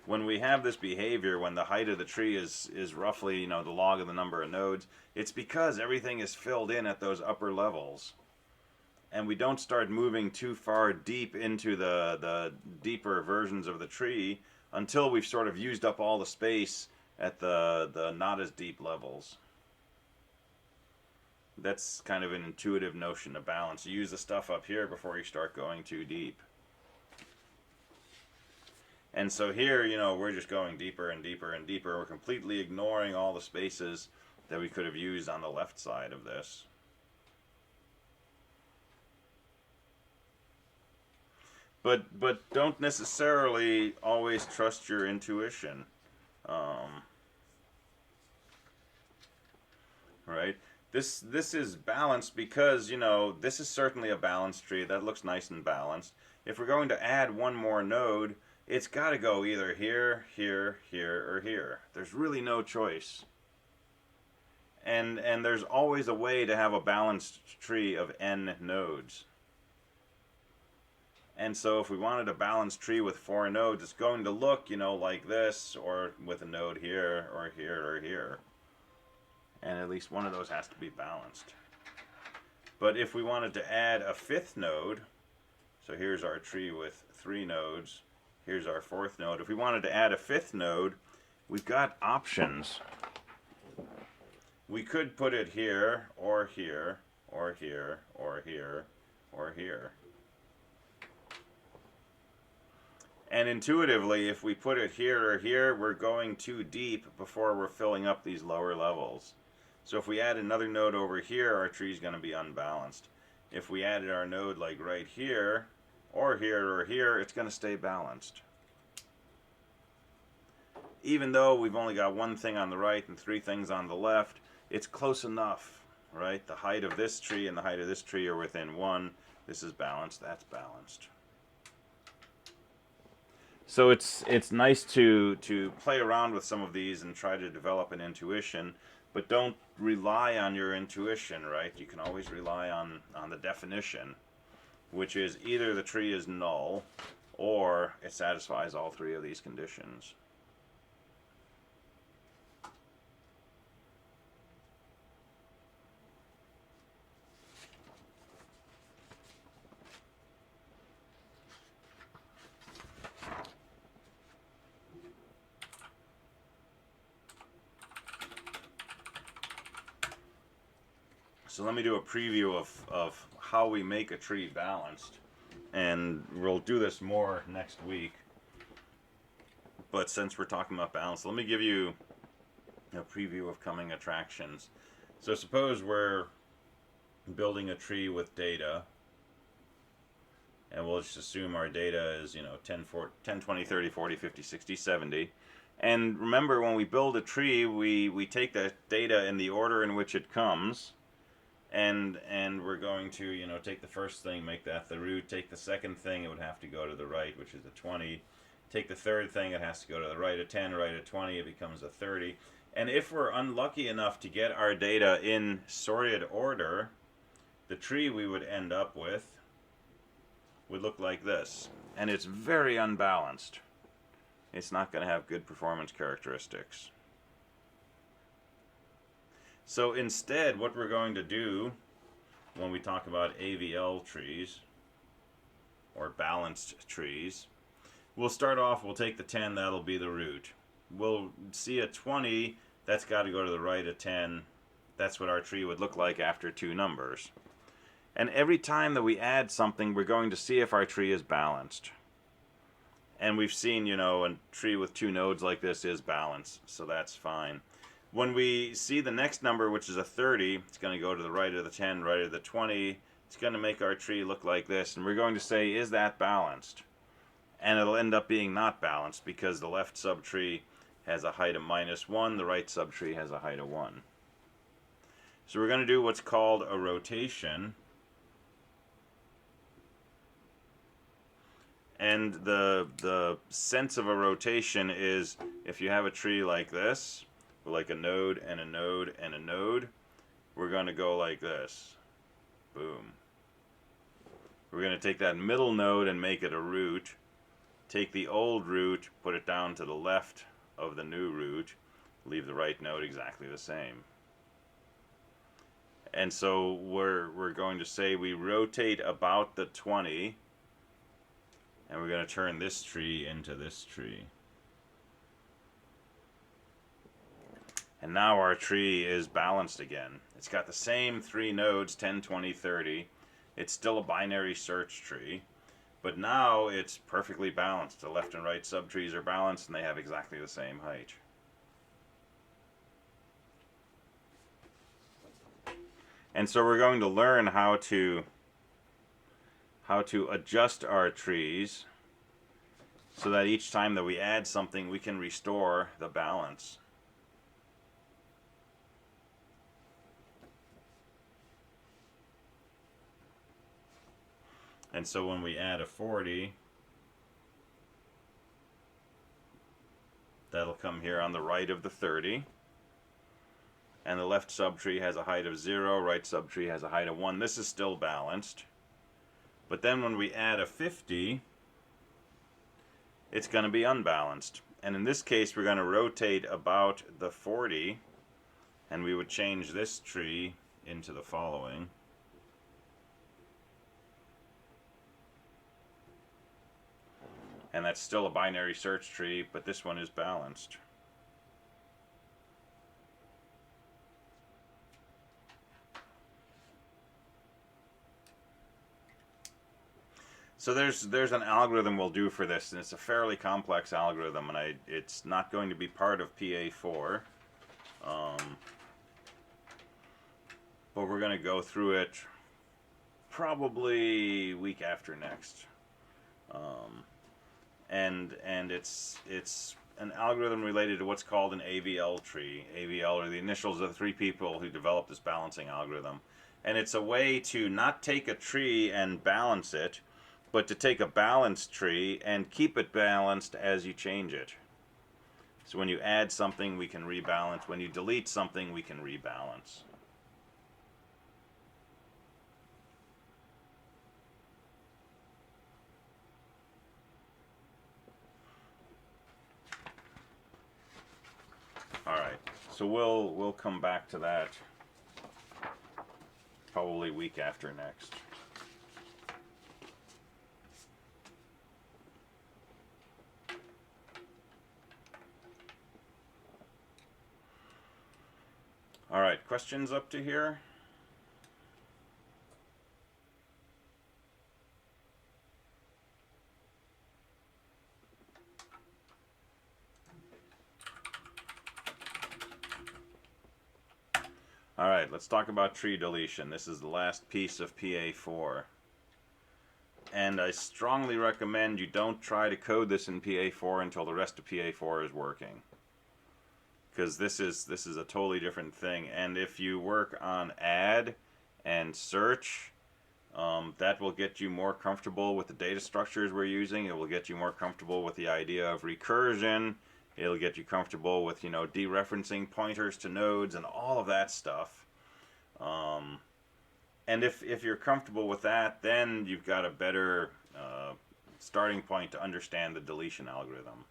When we have this behavior, when the height of the tree is roughly, the log of the number of nodes, it's because everything is filled in at those upper levels. And we don't start moving too far deep into the deeper versions of the tree until we've sort of used up all the space at the not as deep levels. That's kind of an intuitive notion of balance. You use the stuff up here before you start going too deep. And so here, you know, we're just going deeper and deeper and deeper. We're completely ignoring all the spaces that we could have used on the left side of this. But don't necessarily always trust your intuition. Right? This is balanced because, you know, this is certainly a balanced tree. That looks nice and balanced. If we're going to add one more node, it's got to go either here, here, here, or here. There's really no choice. And there's always a way to have a balanced tree of n nodes. And so if we wanted a balanced tree with 4 nodes, it's going to look, you know, like this, or with a node here, or here, or here. And at least one of those has to be balanced. But if we wanted to add a 5th node, so here's our tree with 3 nodes, here's our 4th node. If we wanted to add a 5th node, we've got options. We could put it here, or here, or here, or here, or here. And intuitively, if we put it here or here, we're going too deep before we're filling up these lower levels. So if we add another node over here, our tree is going to be unbalanced. If we added our node like right here, or here, it's going to stay balanced. Even though we've only got one thing on the right and 3 things on the left, it's close enough, right? The height of this tree and the height of this tree are within 1. This is balanced, that's balanced. So it's nice to play around with some of these and try to develop an intuition, but don't rely on your intuition, right? You can always rely on the definition, which is either the tree is null or it satisfies all 3 of these conditions. So let me do a preview of how we make a tree balanced. And we'll do this more next week. But since we're talking about balance, let me give you a preview of coming attractions. So suppose we're building a tree with data. And we'll just assume our data is, you know, 10, 20, 30, 40, 50, 60, 70. And remember, when we build a tree, we take the data in the order in which it comes. And we're going to, you know, take the first thing, make that the root. Take the second thing, it would have to go to the right, which is a 20. Take the third thing, it has to go to the right, a 10, right, a 20, it becomes a 30. And if we're unlucky enough to get our data in sorted order, the tree we would end up with would look like this. And it's very unbalanced. It's not going to have good performance characteristics. So instead, what we're going to do when we talk about AVL trees, or balanced trees, we'll start off, we'll take the 10, that'll be the root. We'll see a 20, that's got to go to the right, a 10. That's what our tree would look like after 2 numbers. And every time that we add something, we're going to see if our tree is balanced. And we've seen, you know, a tree with 2 nodes like this is balanced, so that's fine. When we see the next number, which is a 30, it's going to go to the right of the 10, right of the 20. It's going to make our tree look like this. And we're going to say, is that balanced? And it'll end up being not balanced because the left subtree has a height of -1, the right subtree has a height of 1. So we're going to do what's called a rotation. And the sense of a rotation is if you have a tree like this, like a node and a node and a node, we're going to go like this. Boom. We're going to take that middle node and make it a root. Take the old root, put it down to the left of the new root, leave the right node exactly the same. And so we're going to say we rotate about the 20, and we're going to turn this tree into this tree. And now our tree is balanced again. It's got the same 3 nodes, 10, 20, 30. It's still a binary search tree. But now it's perfectly balanced. The left and right subtrees are balanced and they have exactly the same height. And so we're going to learn how to adjust our trees so that each time that we add something we can restore the balance. And so when we add a 40, that'll come here on the right of the 30. And the left subtree has a height of 0, right subtree has a height of 1. This is still balanced. But then when we add a 50, it's going to be unbalanced. And in this case, we're going to rotate about the 40, and we would change this tree into the following. And that's still a binary search tree, but this one is balanced. So there's an algorithm we'll do for this, and it's a fairly complex algorithm, and it's not going to be part of PA4. But we're going to go through it probably week after next. And it's an algorithm related to what's called an AVL tree. AVL are the initials of the 3 people who developed this balancing algorithm. And it's a way to not take a tree and balance it, but to take a balanced tree and keep it balanced as you change it. So when you add something, we can rebalance. When you delete something, we can rebalance. All right, so we'll come back to that probably week after next. All right, questions up to here? All right, let's talk about tree deletion. This is the last piece of PA4. And I strongly recommend you don't try to code this in PA4 until the rest of PA4 is working. Because this is a totally different thing. And if you work on add and search, that will get you more comfortable with the data structures we're using. It will get you more comfortable with the idea of recursion. It'll get you comfortable with, dereferencing pointers to nodes and all of that stuff. And if you're comfortable with that, then you've got a better starting point to understand the deletion algorithm.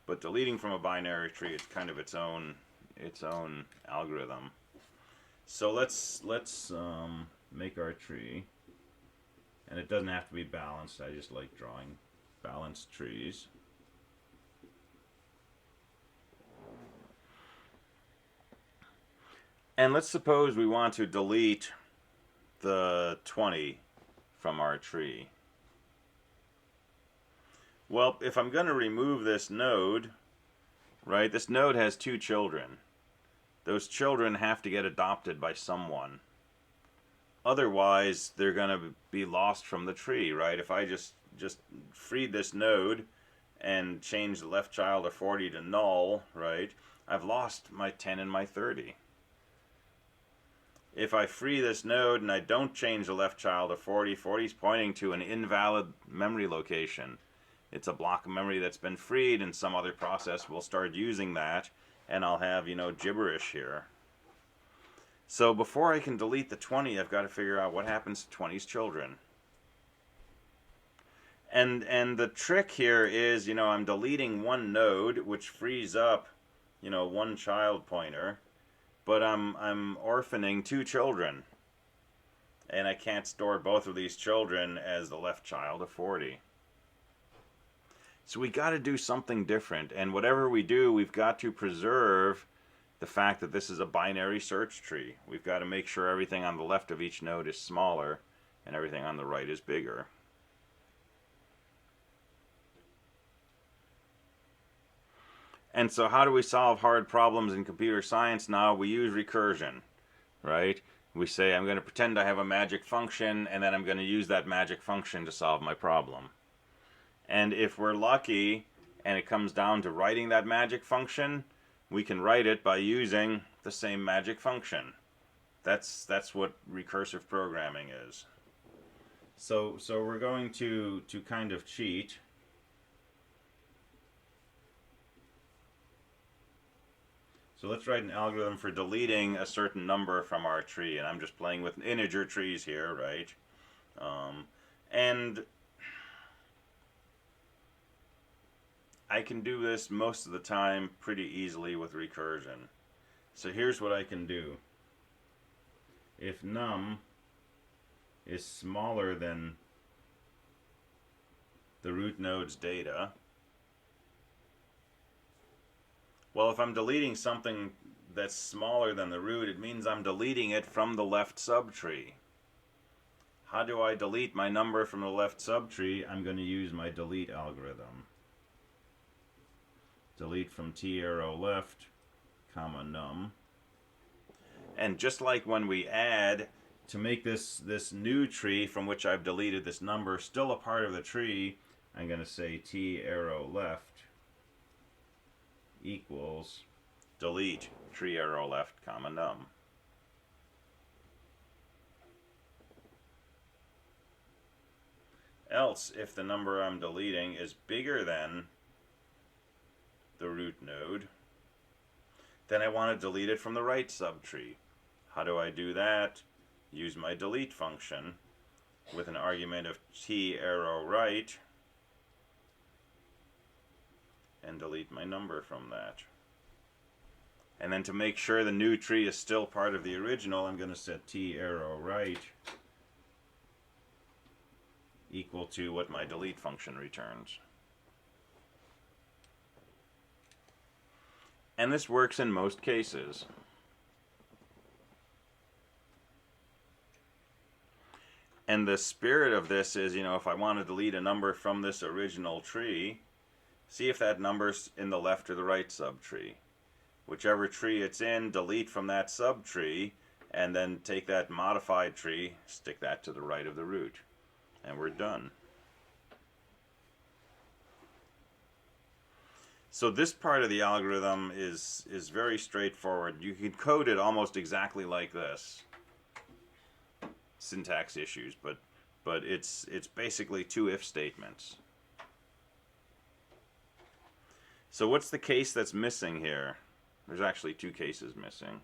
But deleting from a binary tree is kind of its own algorithm. So let's make our tree, and it doesn't have to be balanced. I just like drawing balanced trees. And let's suppose we want to delete the 20 from our tree. Well, if I'm going to remove this node, right, this node has 2 children. Those children have to get adopted by someone. Otherwise, they're going to be lost from the tree, right? If I just freed this node and changed the left child of 40 to null, right, I've lost my 10 and my 30. If I free this node and I don't change the left child of 40, 40 is pointing to an invalid memory location. It's a block of memory that's been freed, and some other process will start using that, and I'll have, gibberish here. So before I can delete the 20, I've got to figure out what happens to 20's children. And the trick here is, I'm deleting one node, which frees up, one child pointer, but I'm orphaning 2 children. And I can't store both of these children as the left child of 40. So we got to do something different, and whatever we do, we've got to preserve the fact that this is a binary search tree. We've got to make sure everything on the left of each node is smaller and everything on the right is bigger. And so how do we solve hard problems in computer science now? We use recursion, right? We say, I'm going to pretend I have a magic function, and then I'm going to use that magic function to solve my problem. And if we're lucky, and it comes down to writing that magic function, we can write it by using the same magic function. That's what recursive programming is. So we're going to kind of cheat. So let's write an algorithm for deleting a certain number from our tree, and I'm just playing with integer trees here, right? And I can do this most of the time pretty easily with recursion. So here's what I can do. If num is smaller than the root node's data, well, if I'm deleting something that's smaller than the root, it means I'm deleting it from the left subtree. How do I delete my number from the left subtree? I'm going to use my delete algorithm. Delete from t arrow left, comma num. And just like when we add, to make this new tree from which I've deleted this number still a part of the tree, I'm going to say t arrow left equals delete tree arrow left, comma num. Else, if the number I'm deleting is bigger than the root node, then I want to delete it from the right subtree. How do I do that? Use my delete function with an argument of t arrow right, and delete my number from that. And then to make sure the new tree is still part of the original, I'm going to set t arrow right equal to what my delete function returns. And this works in most cases. And the spirit of this is, if I want to delete a number from this original tree, see if that number's in the left or the right subtree. Whichever tree it's in, delete from that subtree, and then take that modified tree, stick that to the right of the root. And we're done. So this part of the algorithm is very straightforward. You can code it almost exactly like this. Syntax issues, but it's basically two if statements. So what's the case that's missing here? There's actually two cases missing.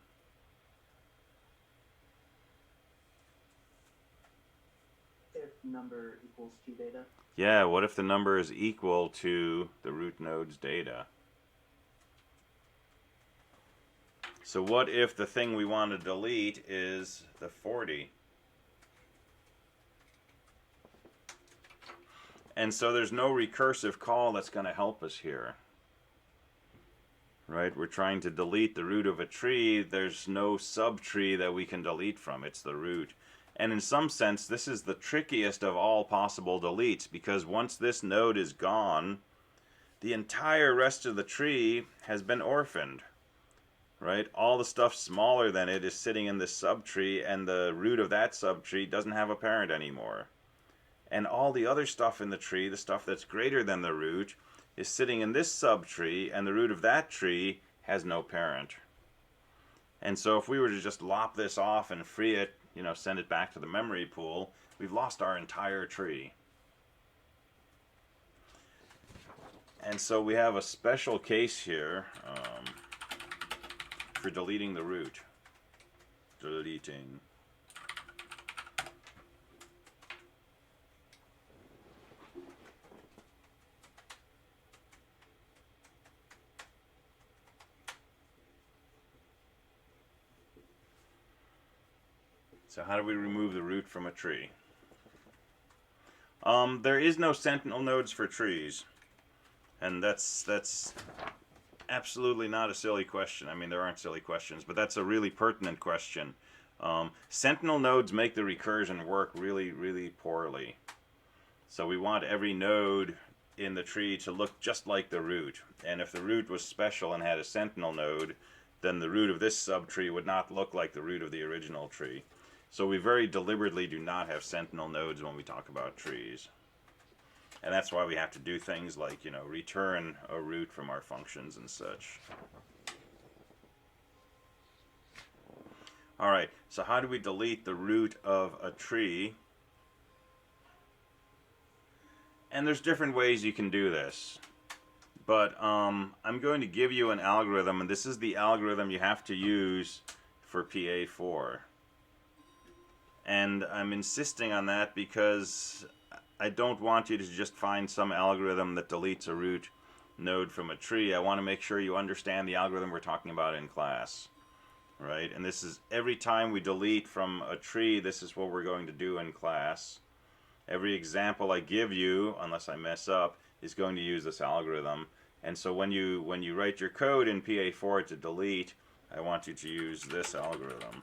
If number equals to data. Yeah, what if the number is equal to the root node's data? So what if the thing we want to delete is the 40? And so there's no recursive call that's going to help us here. Right? We're trying to delete the root of a tree. There's no subtree that we can delete from. It's the root. And in some sense, this is the trickiest of all possible deletes, because once this node is gone, the entire rest of the tree has been orphaned. Right? All the stuff smaller than it is sitting in this subtree, and the root of that subtree doesn't have a parent anymore. And all the other stuff in the tree, the stuff that's greater than the root, is sitting in this subtree, and the root of that tree has no parent. And so if we were to just lop this off and free it, send it back to the memory pool, we've lost our entire tree. And so we have a special case here for deleting the root. Deleting. So how do we remove the root from a tree? There is no sentinel nodes for trees. And that's absolutely not a silly question. I mean, there aren't silly questions, but that's a really pertinent question. Sentinel nodes make the recursion work really, really poorly. So we want every node in the tree to look just like the root. And if the root was special and had a sentinel node, then the root of this subtree would not look like the root of the original tree. So we very deliberately do not have sentinel nodes when we talk about trees. And that's why we have to do things like, you know, return a root from our functions and such. Alright, so how do we delete the root of a tree? And there's different ways you can do this. But I'm going to give you an algorithm, and this is the algorithm you have to use for PA4. And I'm insisting on that because I don't want you to just find some algorithm that deletes a root node from a tree. I want to make sure you understand the algorithm we're talking about in class. Right? And this is every time we delete from a tree, this is what we're going to do in class. Every example I give you, unless I mess up, is going to use this algorithm. And so when you write your code in PA4 to delete, I want you to use this algorithm.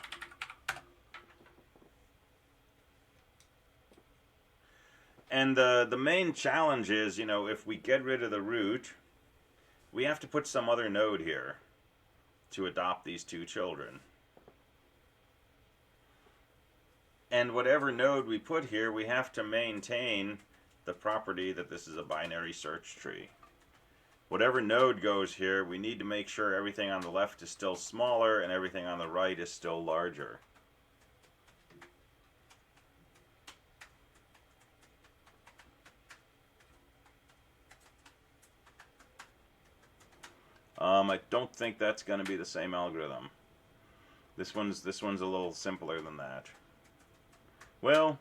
And the main challenge is, you know, if we get rid of the root, we have to put some other node here to adopt these two children. And whatever node we put here, we have to maintain the property that this is a binary search tree. Whatever node goes here, we need to make sure everything on the left is still smaller and everything on the right is still larger. I don't think that's going to be the same algorithm. This one's a little simpler than that. Well,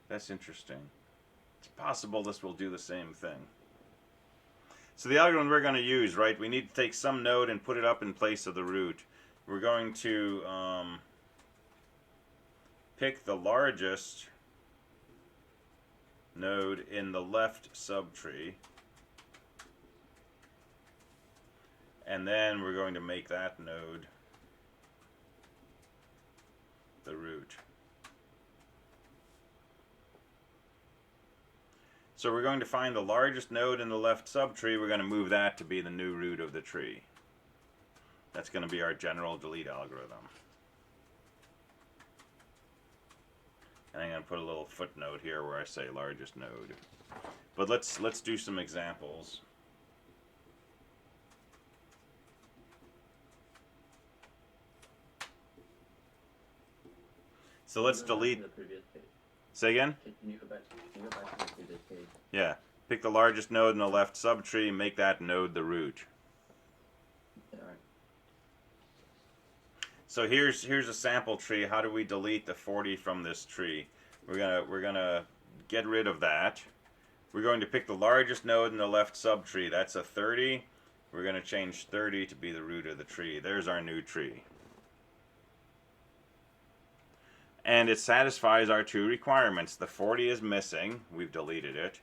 that's interesting. It's possible this will do the same thing. So the algorithm we're going to use, right, we need to take some node and put it up in place of the root. We're going to pick the largest node in the left subtree, and then we're going to make that node the root. So we're going to find the largest node in the left subtree. We're going to move that to be the new root of the tree. That's going to be our general delete algorithm. And I'm going to put a little footnote here where I say largest node. But let's do some examples. So let's delete. The previous page. Say again? Can you go back to the previous page? Yeah. Pick the largest node in the left subtree, make that node the root. Alright. So here's a sample tree. How do we delete the 40 from this tree? We're gonna get rid of that. We're going to pick the largest node in the left subtree. That's a 30. We're going to change 30 to be the root of the tree. There's our new tree. And it satisfies our two requirements. The 40 is missing. We've deleted it.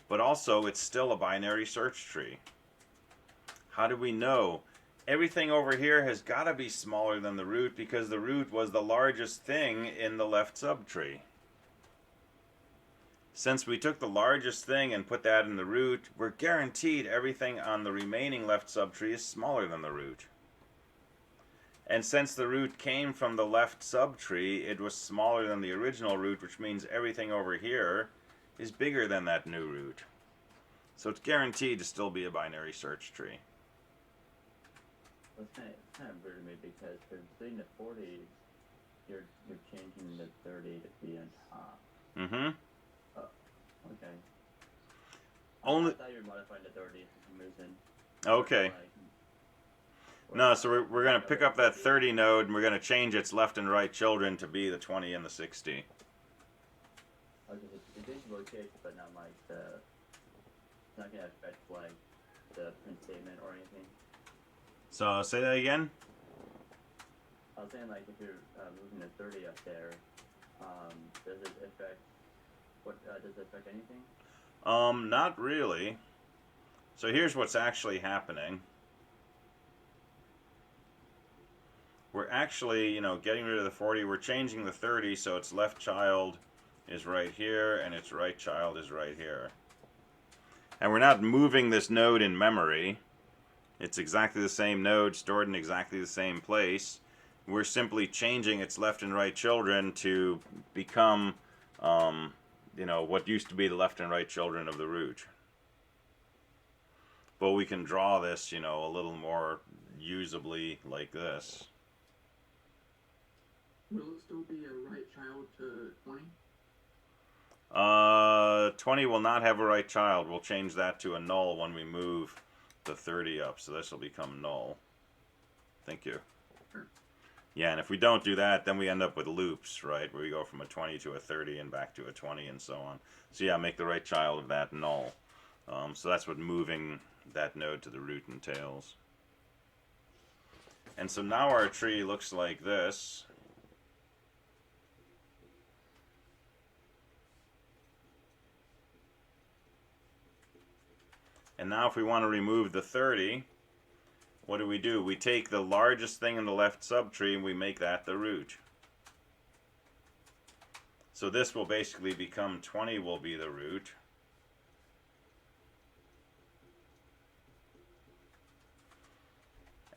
But also, it's still a binary search tree. How do we know? Everything over here has got to be smaller than the root because the root was the largest thing in the left subtree. Since we took the largest thing and put that in the root, we're guaranteed everything on the remaining left subtree is smaller than the root. And since the root came from the left subtree, it was smaller than the original root, which means everything over here is bigger than that new root. So it's guaranteed to still be a binary search tree. Well, it's kind of weird to me because for deleting the 40, you're changing the 30 to be on top. Mm-hmm. Oh, okay. Only. I thought you were modifying the 30 for some reason. Okay. No, so we're going to pick up that 30 node and we're going to change its left and right children to be the 20 and the 60. Okay, it did locate, but not like the. It's not going to affect like the print statement or anything. So say that again. I was saying like if you're moving the 30 up there, does it affect? What does it affect anything? Not really. So here's what's actually happening. We're actually, getting rid of the 40. We're changing the 30, so its left child is right here, and its right child is right here. And we're not moving this node in memory. It's exactly the same node, stored in exactly the same place. We're simply changing its left and right children to become, what used to be the left and right children of the root. But we can draw this, a little more usably like this. Will it still be a right child to 20? 20 will not have a right child. We'll change that to a null when we move the 30 up. So this will become null. Thank you. Sure. Yeah, and if we don't do that, then we end up with loops, right? Where we go from a 20 to a 30 and back to a 20 and so on. So yeah, make the right child of that null. So that's what moving that node to the root entails. And so now our tree looks like this. And now if we want to remove the 30, what do? We take the largest thing in the left subtree and we make that the root. So this will basically become 20 will be the root.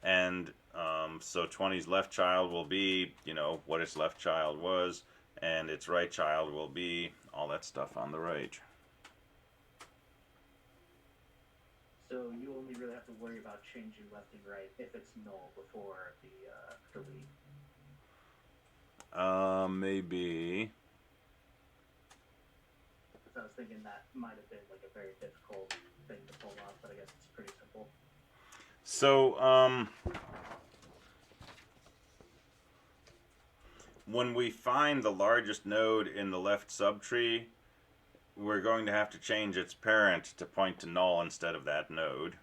And so 20's left child will be, what its left child was, and its right child will be all that stuff on the right. So you only really have to worry about changing left and right if it's null before the delete. Maybe. Because I was thinking that might have been like a very difficult thing to pull off, but I guess it's pretty simple. So, when we find the largest node in the left subtree, we're going to have to change its parent to point to null instead of that node.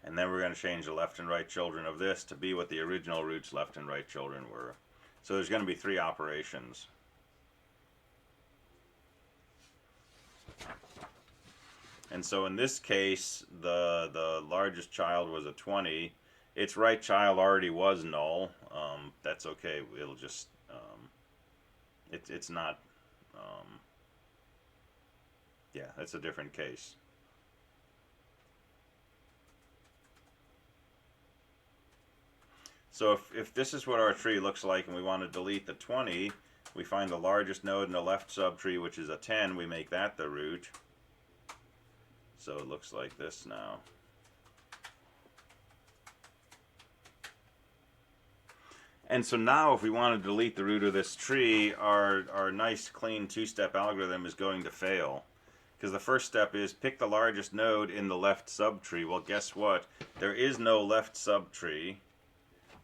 And then we're going to change the left and right children of this to be what the original root's left and right children were. So there's going to be 3 operations. And so in this case, the largest child was a 20. Its right child already was null. That's okay. It'll just, it's not, yeah, that's a different case. So if this is what our tree looks like and we want to delete the 20, we find the largest node in the left subtree, which is a 10. We make that the root. So it looks like this now. And so now if we want to delete the root of this tree, our nice clean 2-step algorithm is going to fail. Because the first step is pick the largest node in the left subtree. Well, guess what? There is no left subtree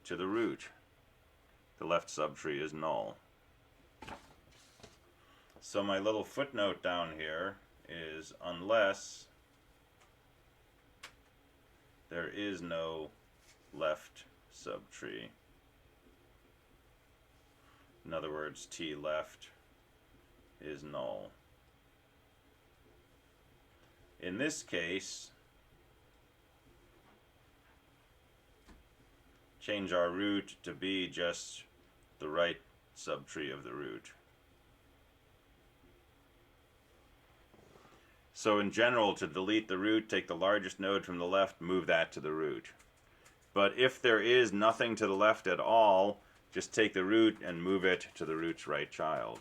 to the root. The left subtree is null. So my little footnote down here is unless there is no left subtree. In other words, T left is null. In this case, change our root to be just the right subtree of the root. So in general, to delete the root, take the largest node from the left, move that to the root. But if there is nothing to the left at all, just take the root and move it to the root's right child.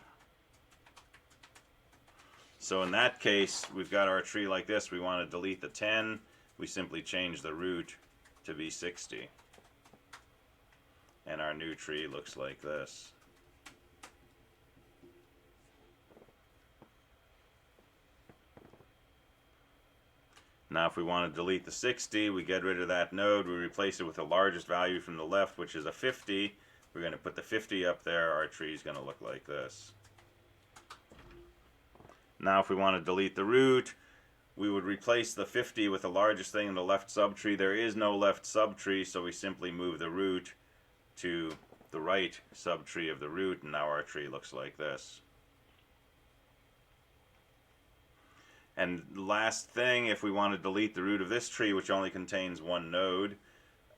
So in that case, we've got our tree like this. We want to delete the 10. We simply change the root to be 60. And our new tree looks like this. Now if we want to delete the 60, we get rid of that node. We replace it with the largest value from the left, which is a 50. We're going to put the 50 up there. Our tree is going to look like this. Now if we want to delete the root, we would replace the 50 with the largest thing in the left subtree. There is no left subtree, so we simply move the root to the right subtree of the root, and now our tree looks like this. And last thing, if we want to delete the root of this tree, which only contains one node,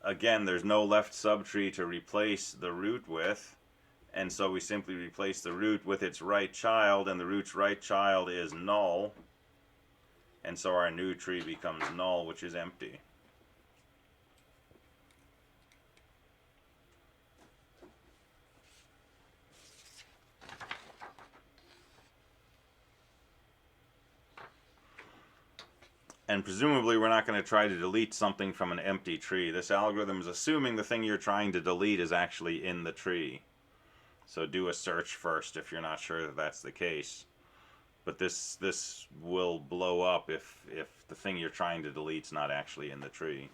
again, there's no left subtree to replace the root with, and so we simply replace the root with its right child, and the root's right child is null, and so our new tree becomes null, which is empty. And presumably we're not going to try to delete something from an empty tree. This algorithm is assuming the thing you're trying to delete is actually in the tree. So do a search first if you're not sure that that's the case. But this will blow up if the thing you're trying to delete is not actually in the tree.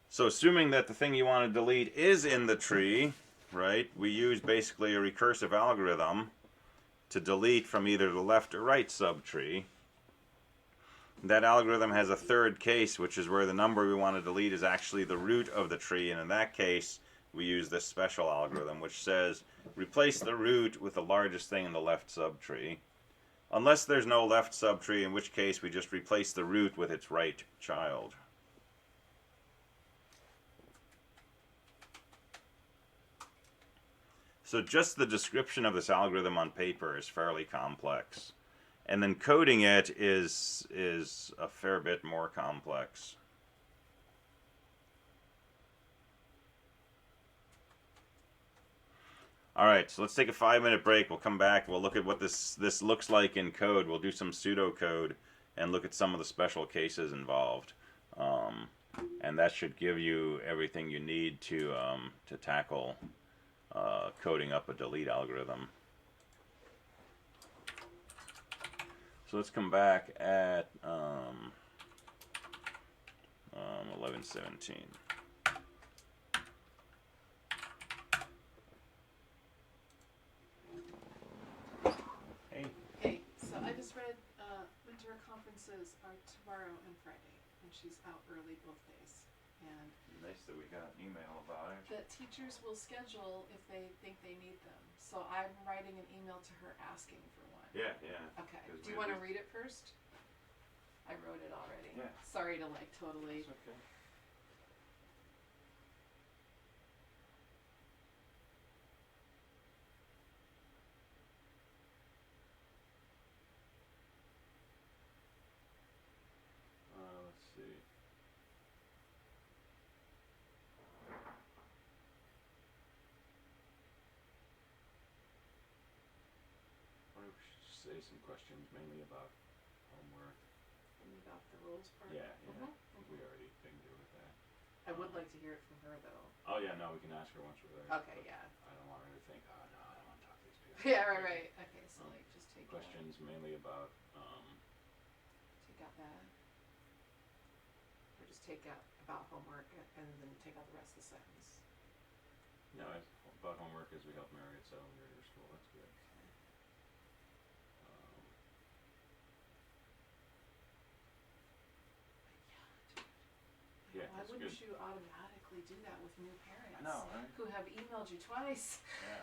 So assuming that the thing you want to delete is in the tree, right, we use basically a recursive algorithm to delete from either the left or right subtree. That algorithm has a third case, which is where the number we want to delete is actually the root of the tree, and in that case we use this special algorithm which says replace the root with the largest thing in the left subtree, unless there's no left subtree, in which case we just replace the root with its right child. So just the description of this algorithm on paper is fairly complex, and then coding it is a fair bit more complex. Alright, so let's take a 5-minute break. We'll come back. We'll look at what this looks like in code. We'll do some pseudocode and look at some of the special cases involved. And that should give you everything you need to tackle coding up a delete algorithm. So let's come back at 11:17. Hey, so I just read winter conferences are tomorrow and Friday, and she's out early both days. And Nice that we got an email about it. the teachers will schedule if they think they need them. So I'm writing an email to her asking for one. Yeah. Okay. 'Cause Do you want to read it first? I wrote it already. Yeah. Sorry to totally. It's okay. Let's see. Or we should just say some questions mainly about homework. About the rules part. Yeah. Mhm. We already can do with that. I would like to hear it from her though. Oh yeah, no, we can ask her once we're there. Okay, but yeah. I don't want her to think, oh no, I don't want to talk to these people. Yeah, right. Okay, so just take Questions mainly about take out that, or just take out about homework and then take out the rest of the sentence. no, about homework as we help Marriott settle near your school. That's good. Yeah, Why that's wouldn't good. you automatically do that with new parents? I know, right? Who have emailed you twice? Yeah.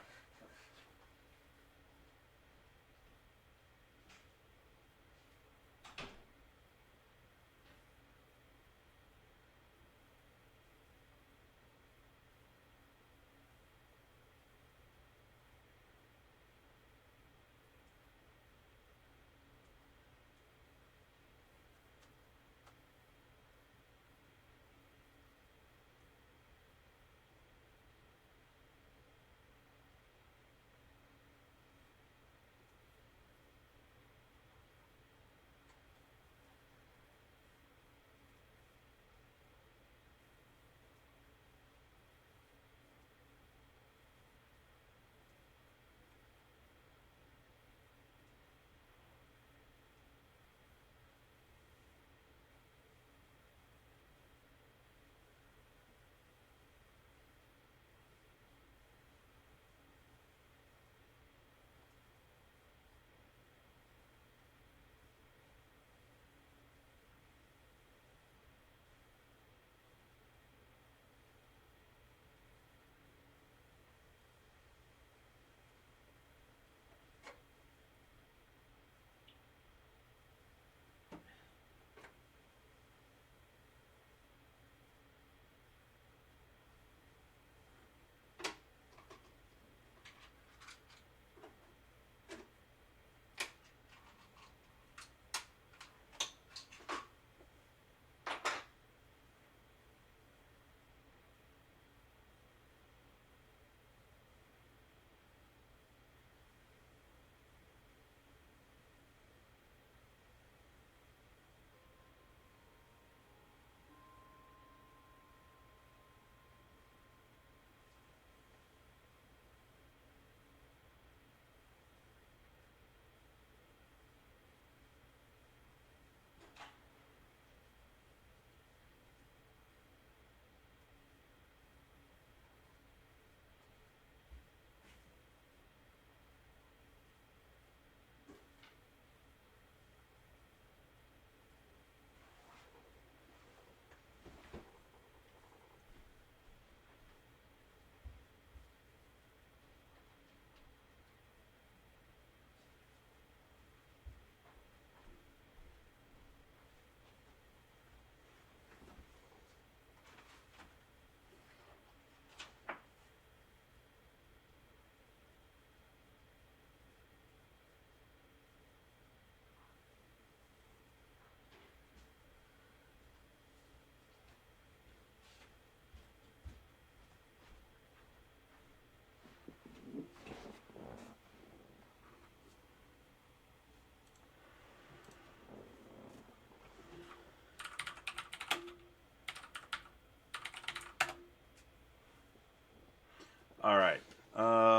All right,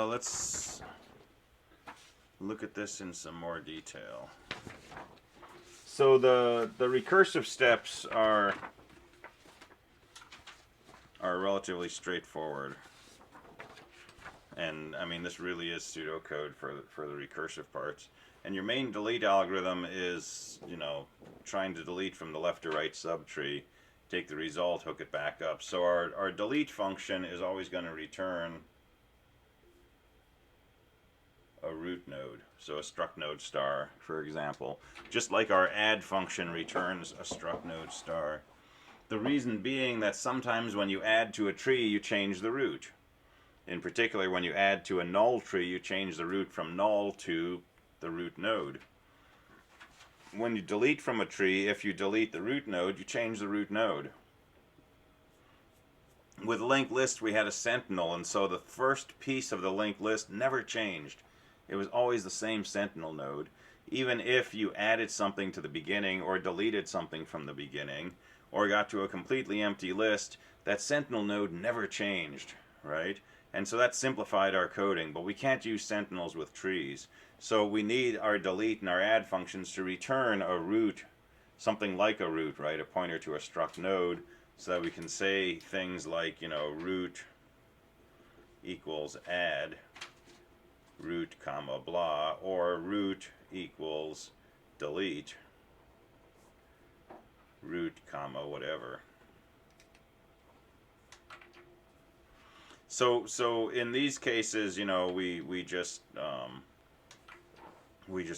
let's look at this in some more detail. So the recursive steps are relatively straightforward. And I mean, this really is pseudocode for the recursive parts. And your main delete algorithm is, you know, trying to delete from the left to right subtree, take the result, hook it back up. So our delete function is always going to return a root node, so a struct node star, for example, just like our add function returns a struct node star. The reason being that sometimes when you add to a tree, you change the root. In particular, when you add to a null tree, you change the root from null to the root node. When you delete from a tree, if you delete the root node, you change the root node. With linked list, we had a sentinel, and so the first piece of the linked list never changed. It was always the same sentinel node. Even if you added something to the beginning or deleted something from the beginning or got to a completely empty list, that sentinel node never changed, right? And so that simplified our coding, but we can't use sentinels with trees. So we need our delete and our add functions to return a root, something like a root, right? A pointer to a struct node, so that we can say things like, you know, root equals add root comma blah, or root equals delete root comma whatever. So in these cases, you know, we just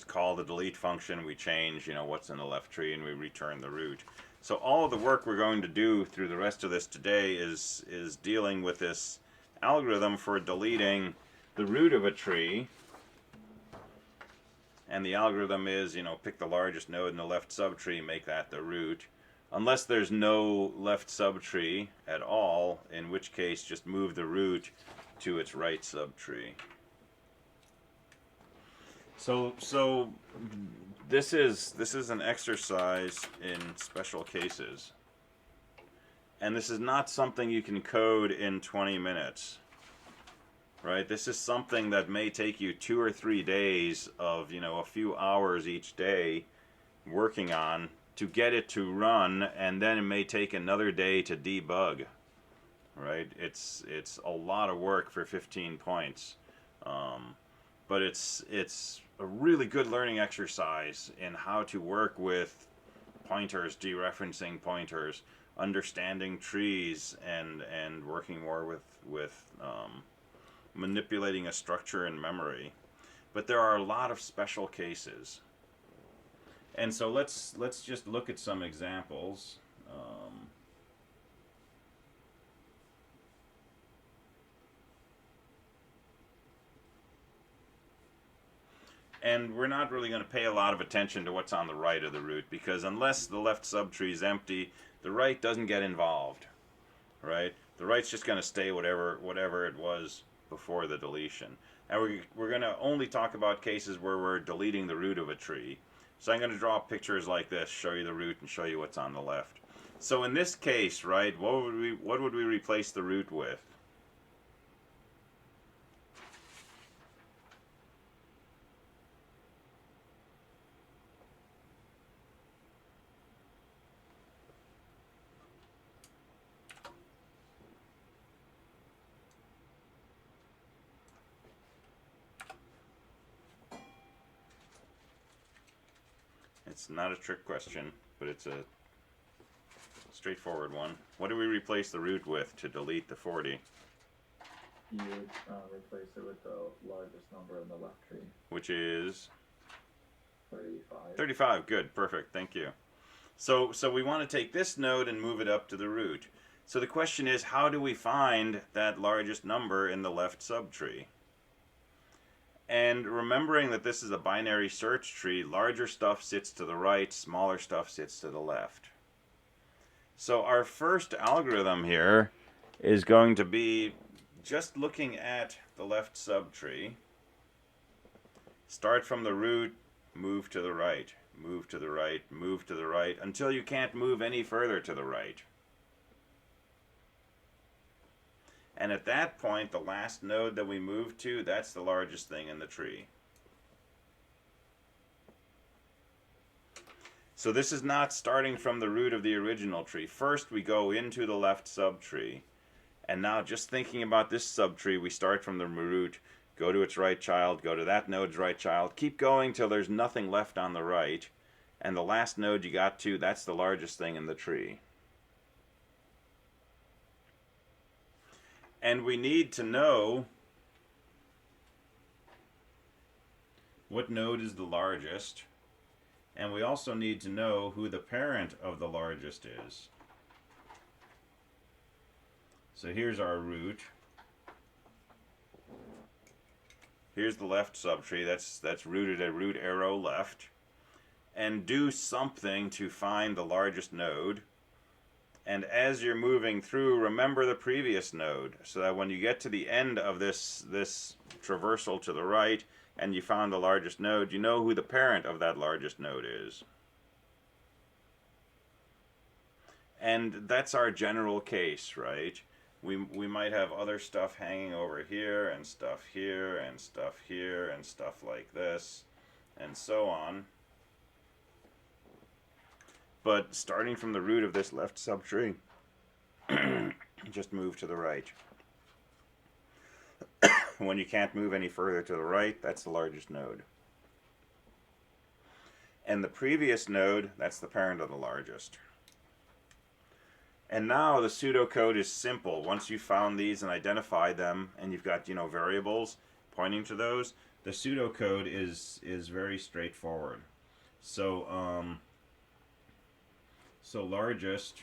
call the delete function, we change, you know, what's in the left tree, and we return the root. So all of the work we're going to do through the rest of this today is dealing with this algorithm for deleting the root of a tree. And the algorithm is, you know, pick the largest node in the left subtree, make that the root. Unless there's no left subtree at all, in which case just move the root to its right subtree. So this is an exercise in special cases. And this is not something you can code in 20 minutes. Right? This is something that may take you 2 or 3 days of, you know, a few hours each day working on to get it to run, and then it may take another day to debug. Right? It's a lot of work for 15 points. But it's a really good learning exercise in how to work with pointers, dereferencing pointers, understanding trees, and working more with manipulating a structure in memory. But there are a lot of special cases. And so let's just look at some examples. And we're not really going to pay a lot of attention to what's on the right of the root, because unless the left subtree is empty, the right doesn't get involved, right? The right's just going to stay whatever it was before the deletion. And we're going to only talk about cases where we're deleting the root of a tree. So I'm going to draw pictures like this, show you the root, and show you what's on the left. So in this case, right, what would we replace the root with? It's not a trick question, but it's a straightforward one. What do we replace the root with to delete the 40? You would replace it with the largest number in the left tree, Which is 35. 35. Good, perfect, thank you. So we want to take this node and move it up to the root. So the question is, how do we find that largest number in the left subtree? And remembering that this is a binary search tree, larger stuff sits to the right, smaller stuff sits to the left. So our first algorithm here is going to be just looking at the left subtree. Start from the root, move to the right, move to the right, move to the right, until you can't move any further to the right. And at that point, the last node that we move to, that's the largest thing in the tree. So this is not starting from the root of the original tree. First, we go into the left subtree. And now, just thinking about this subtree, we start from the root, go to its right child, go to that node's right child, keep going till there's nothing left on the right. And the last node you got to, that's the largest thing in the tree. And we need to know what node is the largest. And we also need to know who the parent of the largest is. So here's our root. Here's the left subtree. That's rooted at root arrow left. And do something to find the largest node. And as you're moving through, remember the previous node, so that when you get to the end of this traversal to the right, and you found the largest node, you know who the parent of that largest node is. And that's our general case, right? We might have other stuff hanging over here, and stuff here, and stuff here, and stuff like this, and so on. But starting from the root of this left subtree, just move to the right. When you can't move any further to the right, that's the largest node. And the previous node, that's the parent of the largest. And now the pseudocode is simple. Once you've found these and identified them, and you've got, variables pointing to those, the pseudocode is very straightforward. So largest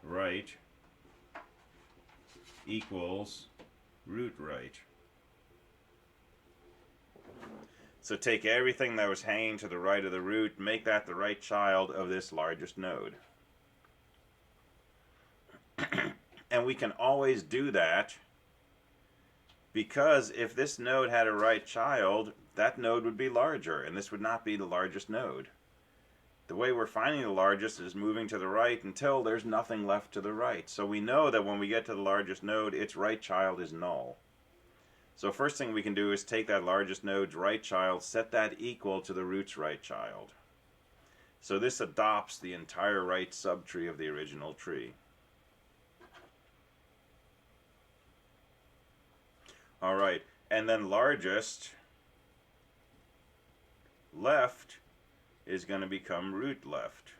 right equals root right. So take everything that was hanging to the right of the root, make that the right child of this largest node. And we can always do that because if this node had a right child, that node would be larger, and this would not be the largest node. The way we're finding the largest is moving to the right until there's nothing left to the right. So we know that when we get to the largest node, its right child is null. So first thing we can do is take that largest node's right child, set that equal to the root's right child. So this adopts the entire right subtree of the original tree. All right, and then largest left is going to become root left.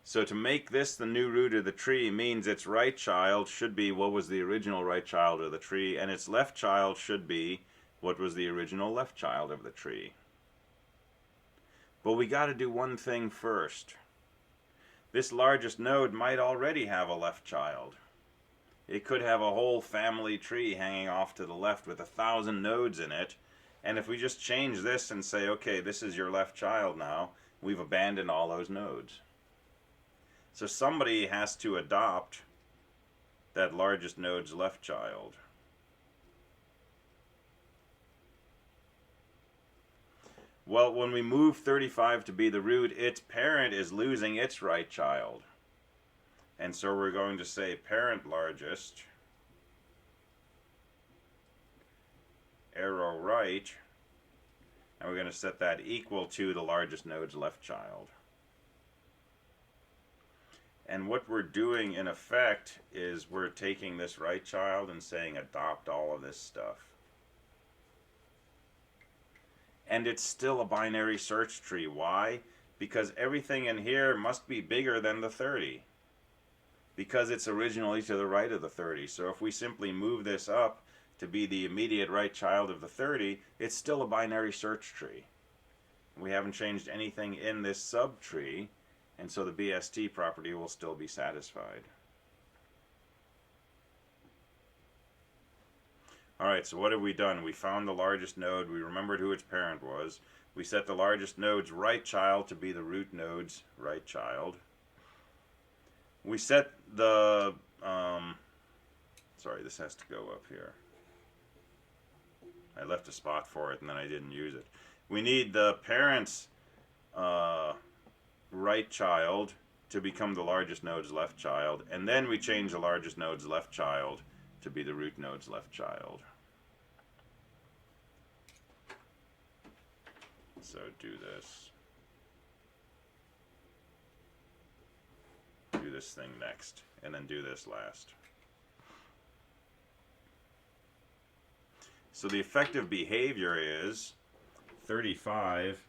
So to make this the new root of the tree means its right child should be what was the original right child of the tree, and its left child should be what was the original left child of the tree. But we got to do one thing first. This largest node might already have a left child. It could have a whole family tree hanging off to the left with 1,000 nodes in it. And if we just change this and say, okay, this is your left child now, we've abandoned all those nodes. So somebody has to adopt that largest node's left child. Well, when we move 35 to be the root, its parent is losing its right child. And so we're going to say parent largest, arrow right, and we're going to set that equal to the largest node's left child. And what we're doing in effect is we're taking this right child and saying adopt all of this stuff. And it's still a binary search tree. Why? Because everything in here must be bigger than the 30. Because it's originally to the right of the 30. So if we simply move this up to be the immediate right child of the 30, it's still a binary search tree. We haven't changed anything in this subtree, and so the BST property will still be satisfied. Alright, so what have we done? We found the largest node, we remembered who its parent was, we set the largest node's right child to be the root node's right child. We set the, sorry, this has to go up here. I left a spot for it and then I didn't use it. We need the parent's right child to become the largest node's left child, and then we change the largest node's left child to be the root node's left child. So do this. Do this thing next, and then do this last. So the effective behavior is 35.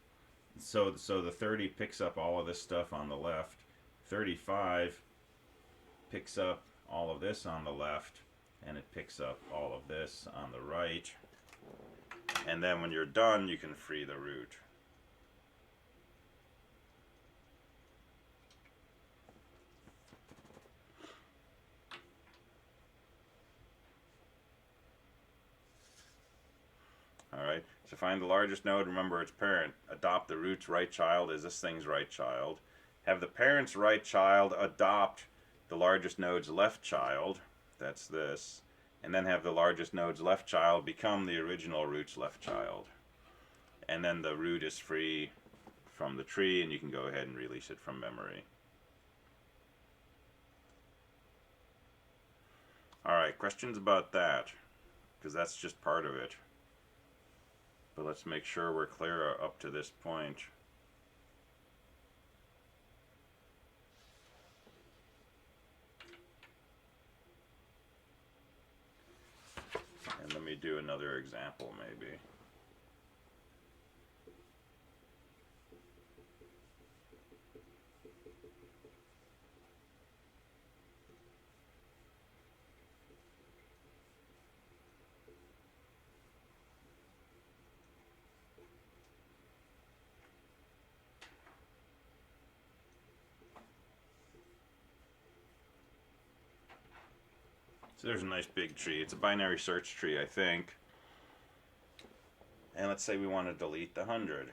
So the 30 picks up all of this stuff on the left. 35 picks up all of this on the left, and it picks up all of this on the right. And then when you're done, you can free the root. Alright, so find the largest node, remember its parent. Adopt the root's right child as this thing's right child. Have the parent's right child adopt the largest node's left child, that's this, and then have the largest node's left child become the original root's left child. And then the root is free from the tree, and you can go ahead and release it from memory. Alright, questions about that? Because that's just part of it. But let's make sure we're clear up to this point. And let me do another example maybe. So there's a nice big tree. It's a binary search tree, I think. And let's say we want to delete the 100.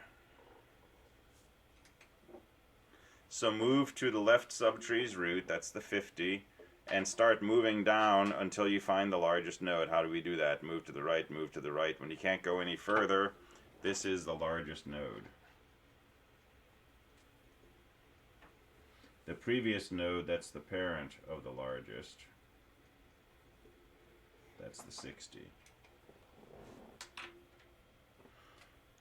So move to the left subtree's root, that's the 50, and start moving down until you find the largest node. How do we do that? Move to the right, move to the right. When you can't go any further, this is the largest node. The previous node, that's the parent of the largest. That's the 60.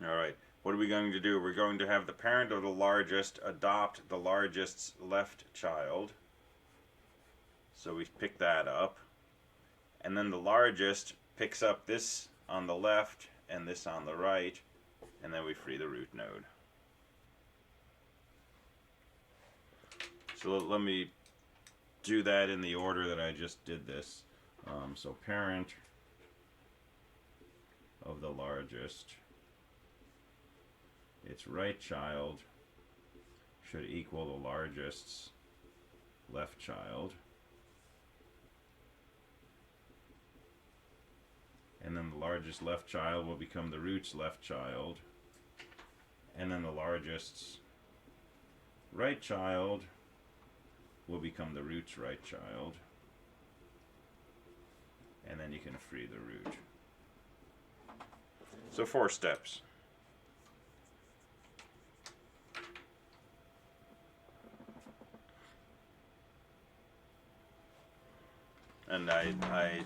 Alright, what are we going to do? We're going to have the parent of the largest adopt the largest's left child. So we pick that up. And then the largest picks up this on the left and this on the right. And then we free the root node. So let me do that in the order that I just did this. So parent of the largest, its right child should equal the largest's left child. And then the largest left child will become the root's left child. And then the largest's right child will become the root's right child. And then you can free the root. So 4 steps. And I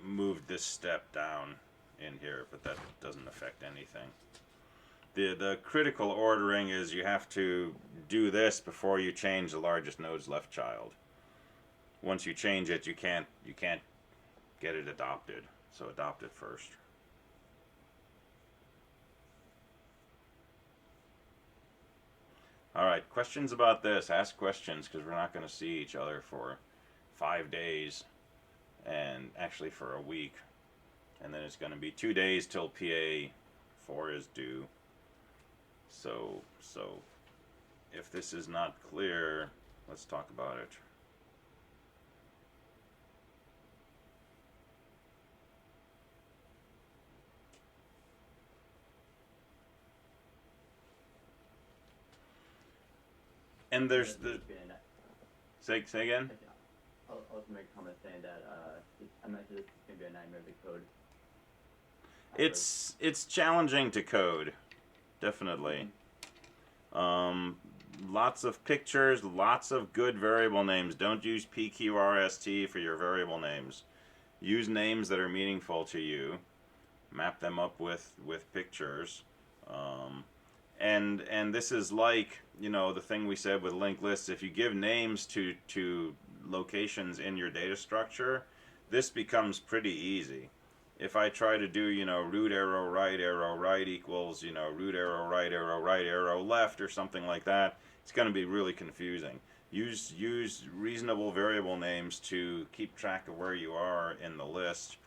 moved this step down in here, but that doesn't affect anything. The critical ordering is you have to do this before you change the largest node's left child. Once you change it, you can't get it adopted. So adopt it first. Alright, questions about this? Ask questions, because we're not going to see each other for 5 days, and actually for a week. And then it's going to be 2 days till PA 4 is due. So if this is not clear, let's talk about it. And there's the say again. I'll also make a comment saying that I imagine this is gonna be a nightmare to code. It's challenging to code, definitely. Lots of pictures, lots of good variable names. Don't use PQRST for your variable names. Use names that are meaningful to you. Map them up with pictures. And this is like, you know, the thing we said with linked lists. If you give names to locations in your data structure, this becomes pretty easy. If I try to do, you know, root arrow right equals, you know, root arrow right arrow left or something like that, it's going to be really confusing. Use reasonable variable names to keep track of where you are in the list.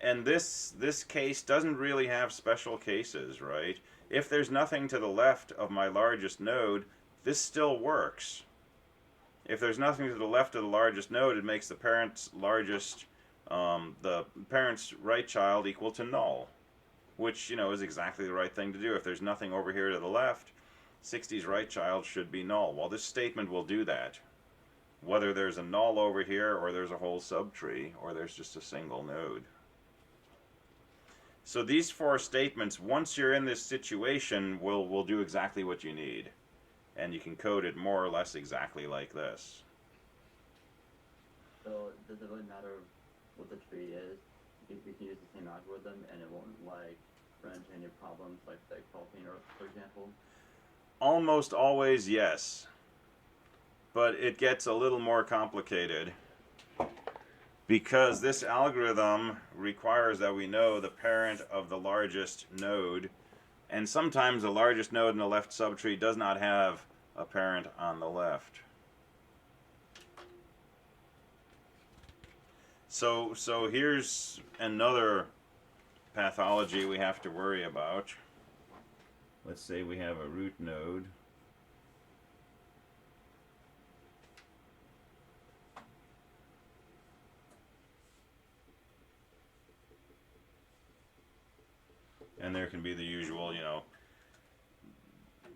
And this case doesn't really have special cases, right? If there's nothing to the left of my largest node, this still works. If there's nothing to the left of the largest node, it makes the parent's right child equal to null, which, you know, is exactly the right thing to do. If there's nothing over here to the left, 60's right child should be null. Well, this statement will do that. Whether there's a null over here, or there's a whole subtree, or there's just a single node. So these four statements, once you're in this situation, will do exactly what you need. And you can code it more or less exactly like this. So does it really matter what the tree is? You can use the same algorithm and it won't like run into any problems like the copying, for example? Almost always yes. But it gets a little more complicated, because this algorithm requires that we know the parent of the largest node, and sometimes the largest node in the left subtree does not have a parent on the left. So here's another pathology we have to worry about. Let's say we have a root node. And there can be the usual, you know,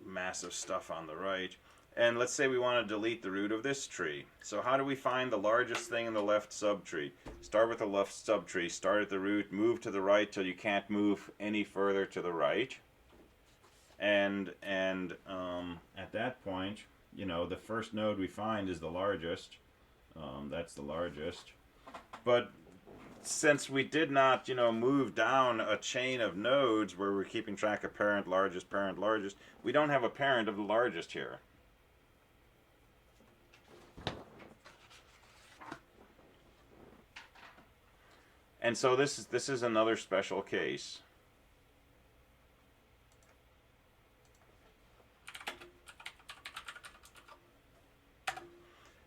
massive stuff on the right. And let's say we want to delete the root of this tree. So how do we find the largest thing in the left subtree? Start with the left subtree, start at the root, move to the right till you can't move any further to the right. And at that point, you know, the first node we find is the largest. That's the largest. But since we did not, you know, move down a chain of nodes where we're keeping track of parent, largest, we don't have a parent of the largest here. And so this is another special case.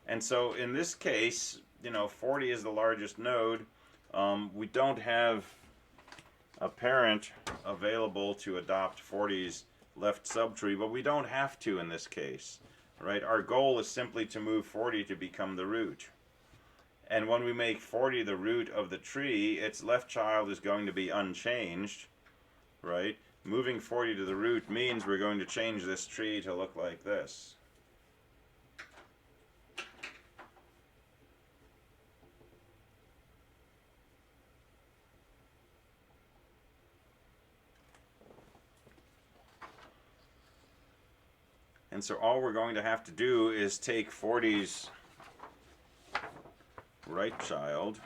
And so in this case, you know, 40 is the largest node. We don't have a parent available to adopt 40's left subtree, but we don't have to in this case, right? Our goal is simply to move 40 to become the root. And when we make 40 the root of the tree, its left child is going to be unchanged, right? Moving 40 to the root means we're going to change this tree to look like this. And so all we're going to have to do is take 40's right child,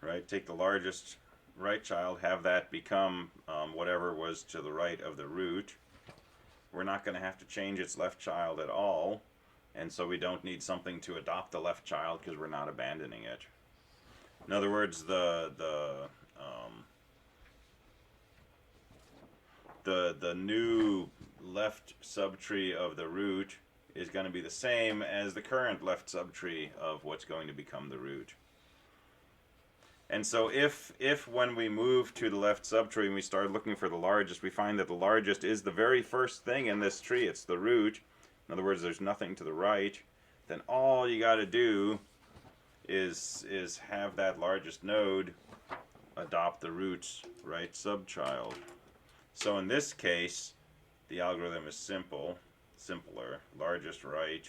right? Take the largest right child, have that become whatever was to the right of the root. We're not going to have to change its left child at all, and so we don't need something to adopt the left child because we're not abandoning it. In other words, the new left subtree of the root is going to be the same as the current left subtree of what's going to become the root. And so if when we move to the left subtree and we start looking for the largest, we find that the largest is the very first thing in this tree, it's the root, in other words there's nothing to the right, then all you got to do is have that largest node adopt the root's right subchild. So in this case, the algorithm is simpler. Largest right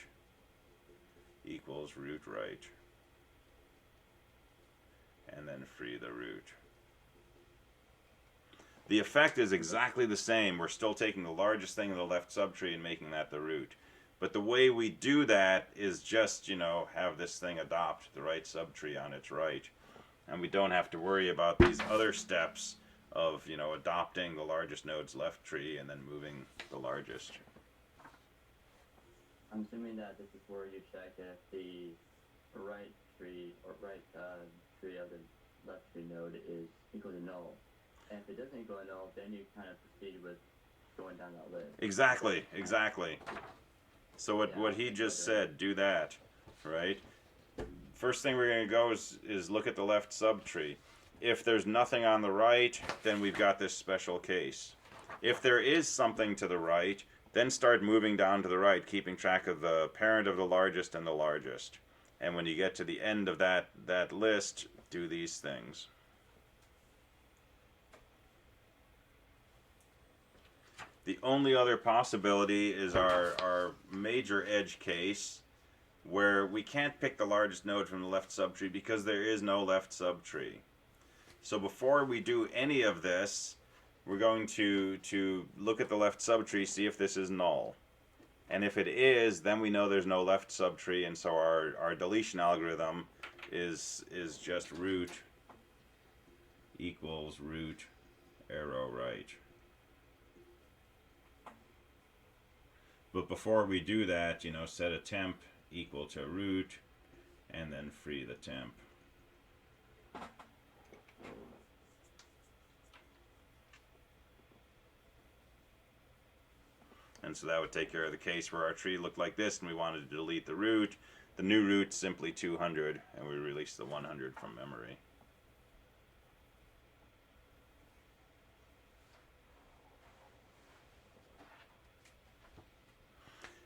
equals root right. And then free the root. The effect is exactly the same. We're still taking the largest thing in the left subtree and making that the root. But the way we do that is just, have this thing adopt the right subtree on its right. And we don't have to worry about these other steps of, adopting the largest node's left tree and then moving the largest. I'm assuming that this is where you check if the right tree or right tree of the left tree node is equal to null. And if it doesn't equal to null, then you kind of proceed with going down that list. Exactly. So what he just said, do that, right? First thing we're going to go is look at the left subtree. If there's nothing on the right, then we've got this special case. If there is something to the right, then start moving down to the right, keeping track of the parent of the largest and the largest. And when you get to the end of that list, do these things. The only other possibility is our major edge case, where we can't pick the largest node from the left subtree because there is no left subtree. So before we do any of this, we're going to look at the left subtree, see if this is null. And if it is, then we know there's no left subtree, and so our deletion algorithm is just root equals root arrow right. But before we do that, set a temp equal to root and then free the temp. And so that would take care of the case where our tree looked like this and we wanted to delete the root. The new root's simply 200 and we release the 100 from memory.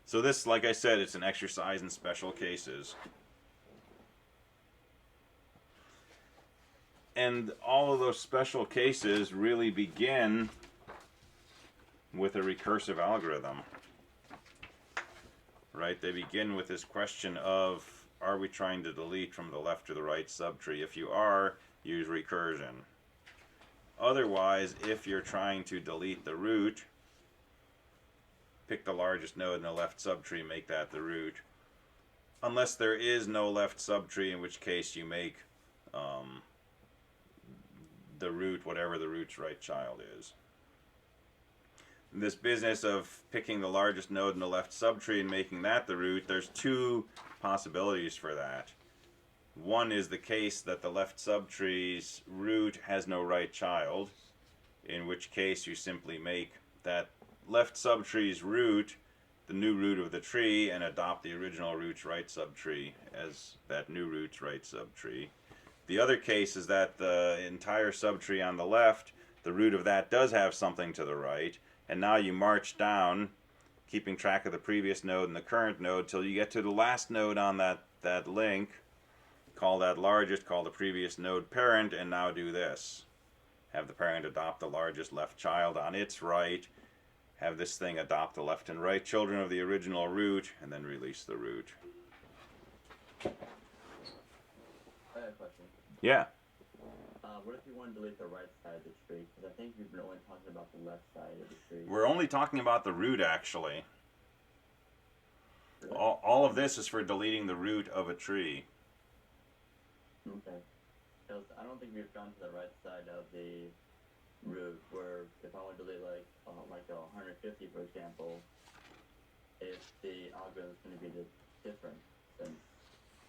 So this, like I said, it's an exercise in special cases. And all of those special cases really begin with a recursive algorithm. Right? They begin with this question of, are we trying to delete from the left or the right subtree? If you are, use recursion. Otherwise, if you're trying to delete the root, pick the largest node in the left subtree, make that the root. Unless there is no left subtree, in which case you make the root whatever the root's right child is. This business of picking the largest node in the left subtree and making that the root, there's two possibilities for that. One is the case that the left subtree's root has no right child, in which case you simply make that left subtree's root the new root of the tree and adopt the original root's right subtree as that new root's right subtree. The other case is that the entire subtree on the left, the root of that does have something to the right, and now you march down, keeping track of the previous node and the current node, till you get to the last node on that link, call that largest, call the previous node parent, and now do this. Have the parent adopt the largest left child on its right, have this thing adopt the left and right children of the original root, and then release the root. I have a question. Yeah. What if you want to delete the right side of the tree? Because I think you've been only talking about the left side of the tree. We're only talking about the root, actually. Really? All of this is for deleting the root of a tree. Okay. Because I don't think we've gone to the right side of the root, where if I want to delete like 150, for example, if the algorithm is going to be different, then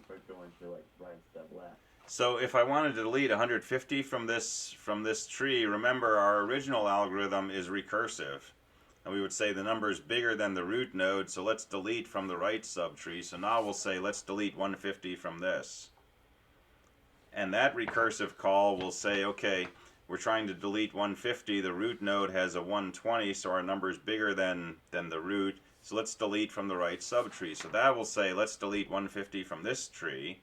we're going to like right instead of left. So if I wanted to delete 150 from this tree, remember our original algorithm is recursive. And we would say the number is bigger than the root node, so let's delete from the right subtree. So now we'll say let's delete 150 from this. And that recursive call will say, okay, we're trying to delete 150, the root node has a 120, so our number is bigger than the root, so let's delete from the right subtree. So that will say, let's delete 150 from this tree,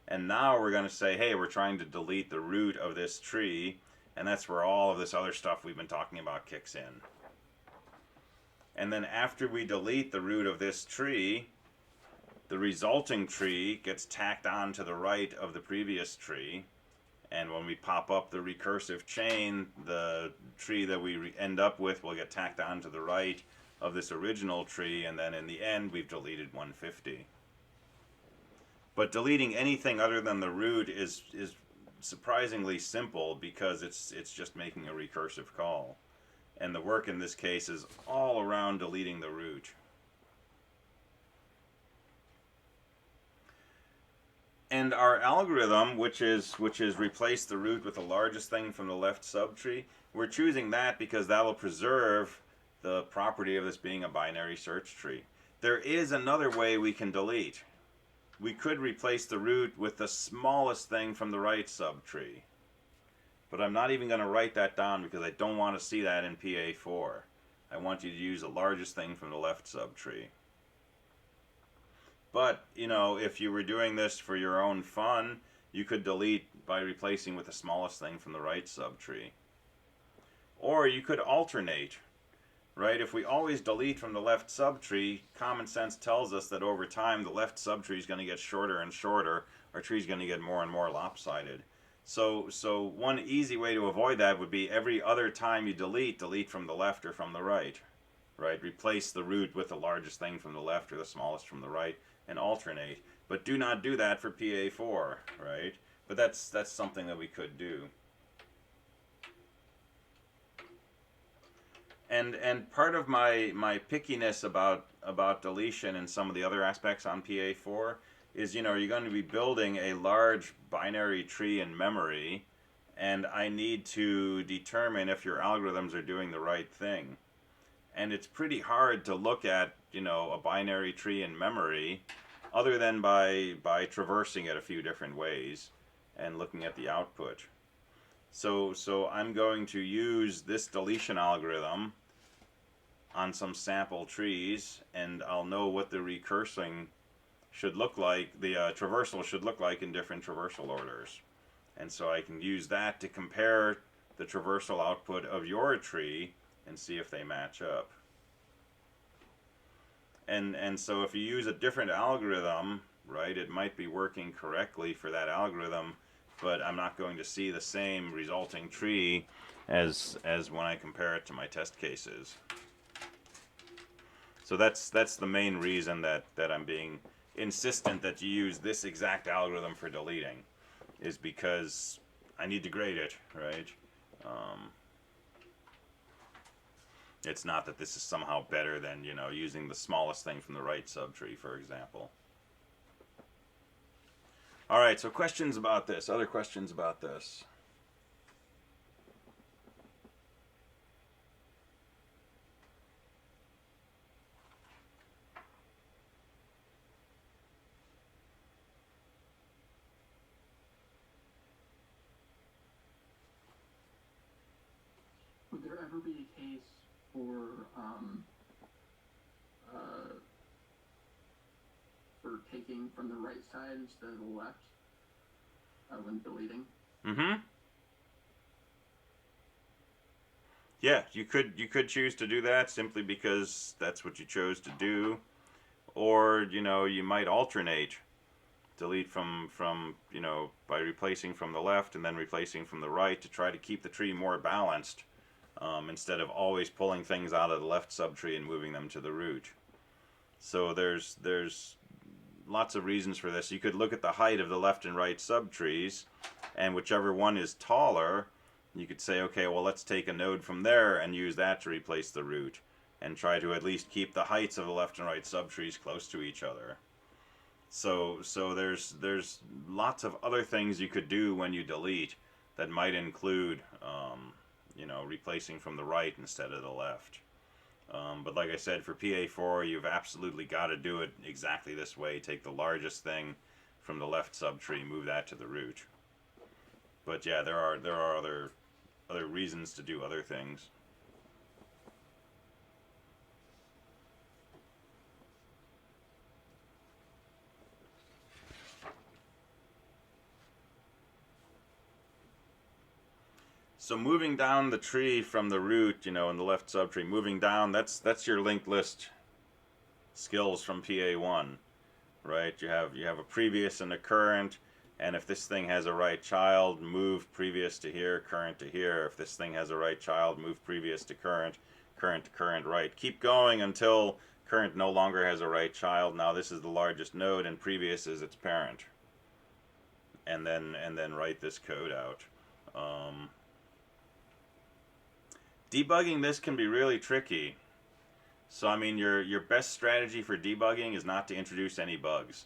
and now we're going to say, hey, we're trying to delete the root of this tree, and that's where all of this other stuff we've been talking about kicks in. And then after we delete the root of this tree, the resulting tree gets tacked on to the right of the previous tree, And when we pop up the recursive chain, the tree that we end up with will get tacked on to the right of this original tree, and then in the end we've deleted 150. But deleting anything other than the root is surprisingly simple, because it's just making a recursive call. And the work in this case is all around deleting the root. And our algorithm, which is replace the root with the largest thing from the left subtree, we're choosing that because that will preserve the property of this being a binary search tree. There is another way we can delete. We could replace the root with the smallest thing from the right subtree. But I'm not even going to write that down because I don't want to see that in PA4. I want you to use the largest thing from the left subtree. But, you know, if you were doing this for your own fun, you could delete by replacing with the smallest thing from the right subtree. Or you could alternate, right? If we always delete from the left subtree, common sense tells us that over time the left subtree is going to get shorter and shorter. Our tree is going to get more and more lopsided. So one easy way to avoid that would be every other time you delete from the left or from the right, right? Replace the root with the largest thing from the left or the smallest from the right, and alternate. But do not do that for PA4, right? But that's something that we could do. And part of my pickiness about deletion and some of the other aspects on PA4 is, you know, you're going to be building a large binary tree in memory, and I need to determine if your algorithms are doing the right thing. And it's pretty hard to look at, you know, a binary tree in memory other than by traversing it a few different ways and looking at the output. So I'm going to use this deletion algorithm on some sample trees, and I'll know what the recursing should look like, the traversal should look like in different traversal orders. And so I can use that to compare the traversal output of your tree and see if they match up. And so if you use a different algorithm, right, it might be working correctly for that algorithm, but I'm not going to see the same resulting tree as when I compare it to my test cases. So that's the main reason that I'm being insistent that you use this exact algorithm for deleting, is because I need to grade it, right? It's not that this is somehow better than, you know, using the smallest thing from the right subtree, for example. All right, so questions about this, other questions about this? Would there ever be a case for taking from the right side instead of the left when deleting? Mm-hmm. Yeah, you could choose to do that simply because that's what you chose to do, or, you know, you might alternate, delete from you know, by replacing from the left and then replacing from the right to try to keep the tree more balanced, instead of always pulling things out of the left subtree and moving them to the root. So there's lots of reasons for this. You could look at the height of the left and right subtrees, and whichever one is taller, you could say, okay, well, let's take a node from there and use that to replace the root, and try to at least keep the heights of the left and right subtrees close to each other. So there's lots of other things you could do when you delete that might include, you know, replacing from the right instead of the left. But like I said, for PA4, you've absolutely got to do it exactly this way. Take the largest thing from the left subtree, move that to the root. But yeah, there are other reasons to do other things. So moving down the tree from the root, you know, in the left subtree, moving down, that's your linked list skills from PA1, right? You have a previous and a current. And if this thing has a right child, move previous to here, current to here. If this thing has a right child, move previous to current, current to current, right. Keep going until current no longer has a right child. Now this is the largest node and previous is its parent. And then write this code out. Debugging this can be really tricky. So I mean, your best strategy for debugging is not to introduce any bugs.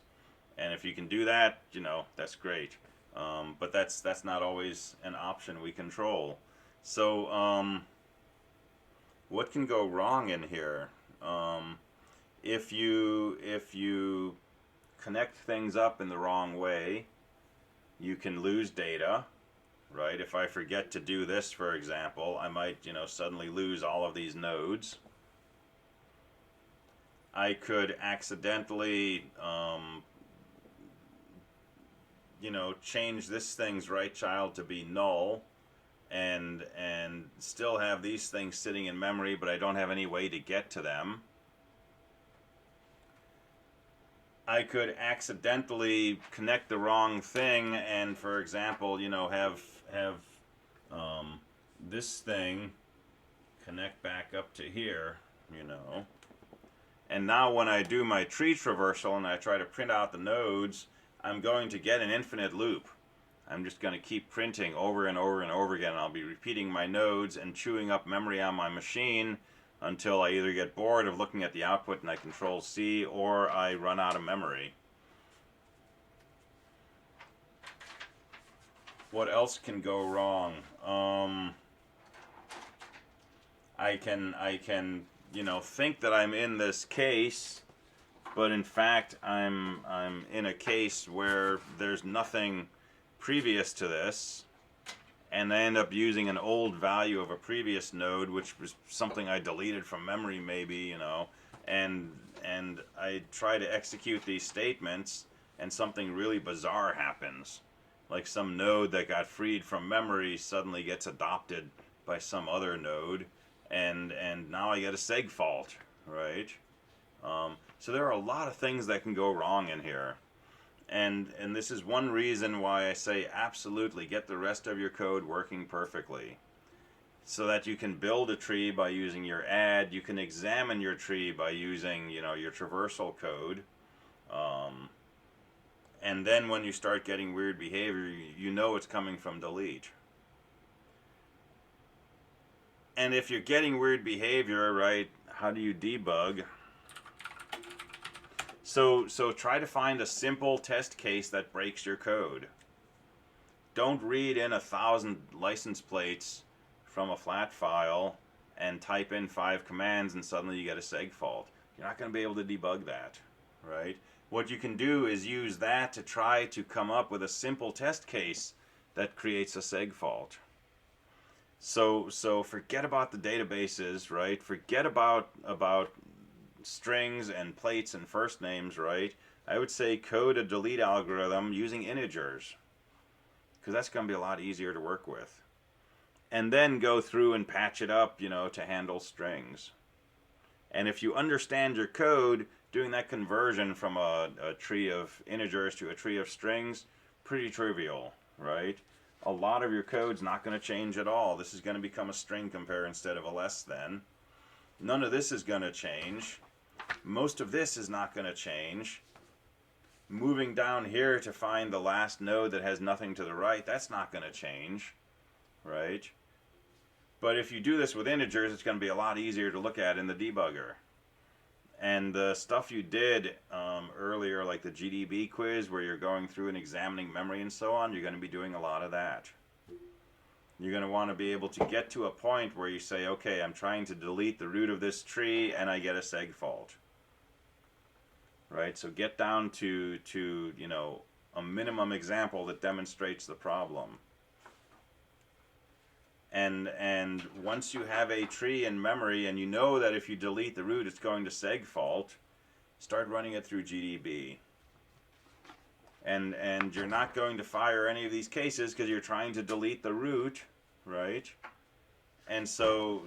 And if you can do that, you know, that's great. But that's not always an option we control. So what can go wrong in here? If you connect things up in the wrong way, you can lose data, right? If I forget to do this, for example, I might, you know, suddenly lose all of these nodes. I could accidentally, you know, change this thing's right child to be null, and still have these things sitting in memory, but I don't have any way to get to them. I could accidentally connect the wrong thing, and for example, you know, have this thing connect back up to here, you know. And now when I do my tree traversal and I try to print out the nodes, I'm going to get an infinite loop. I'm just going to keep printing over and over and over again. I'll be repeating my nodes and chewing up memory on my machine until I either get bored of looking at the output and I control C, or I run out of memory. What else can go wrong? I can, you know, think that I'm in this case, but in fact I'm in a case where there's nothing previous to this, and I end up using an old value of a previous node, which was something I deleted from memory maybe, you know, and I try to execute these statements and something really bizarre happens. Like some node that got freed from memory suddenly gets adopted by some other node, and now I get a seg fault, right? So there are a lot of things that can go wrong in here. And this is one reason why I say absolutely get the rest of your code working perfectly, so that you can build a tree by using your add. You can examine your tree by using, you know, your traversal code. And then when you start getting weird behavior, you know it's coming from delete. And if you're getting weird behavior, right, how do you debug? So try to find a simple test case that breaks your code. Don't read in 1,000 license plates from a flat file and type in 5 commands and suddenly you get a seg fault. You're not going to be able to debug that, right? What you can do is use that to try to come up with a simple test case that creates a seg fault. So forget about the databases, right? Forget about strings and plates and first names, right? I would say code a delete algorithm using integers, because that's going to be a lot easier to work with. And then go through and patch it up, you know, to handle strings. And if you understand your code, doing that conversion from a tree of integers to a tree of strings, pretty trivial, right? A lot of your code's not going to change at all. This is going to become a string compare instead of a less than. None of this is going to change. Most of this is not going to change. Moving down here to find the last node that has nothing to the right, that's not going to change, right? But if you do this with integers, it's going to be a lot easier to look at in the debugger. And the stuff you did earlier, like the GDB quiz, where you're going through and examining memory and so on, you're going to be doing a lot of that. You're going to want to be able to get to a point where you say, okay, I'm trying to delete the root of this tree and I get a seg fault. Right? So get down to you know, a minimum example that demonstrates the problem. And once you have a tree in memory and you know that if you delete the root it's going to seg fault, start running it through GDB. And you're not going to fire any of these cases because you're trying to delete the root, right? And so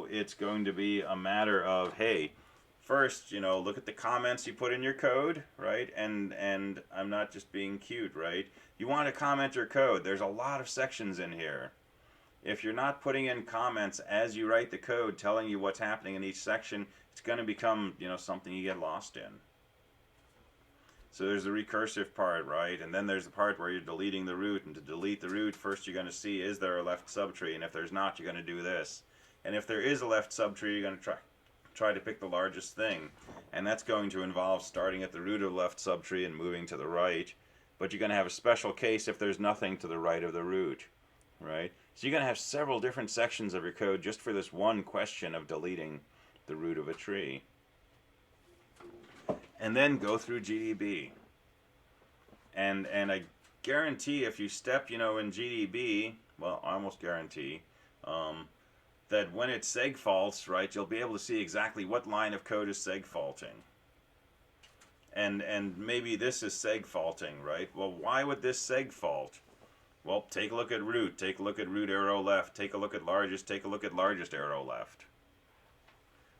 it's going to be a matter of, hey, first, you know, look at the comments you put in your code, right? And I'm not just being cute, right? You want to comment your code. There's a lot of sections in here. If you're not putting in comments as you write the code telling you what's happening in each section, it's going to become, something you get lost in. So there's the recursive part, right? And then there's the part where you're deleting the root. And to delete the root, first you're going to see, is there a left subtree? And if there's not, you're going to do this. And if there is a left subtree, you're going to try to pick the largest thing. And that's going to involve starting at the root of the left subtree and moving to the right. But you're going to have a special case if there's nothing to the right of the root, right? So you're going to have several different sections of your code just for this one question of deleting the root of a tree. And then go through GDB. And I guarantee if you step, in GDB, well, I almost guarantee, that when it seg faults, right, you'll be able to see exactly what line of code is seg faulting. And maybe this is seg faulting, right? Well, why would this seg fault? Well, take a look at root. Take a look at root arrow left. Take a look at largest. Take a look at largest arrow left.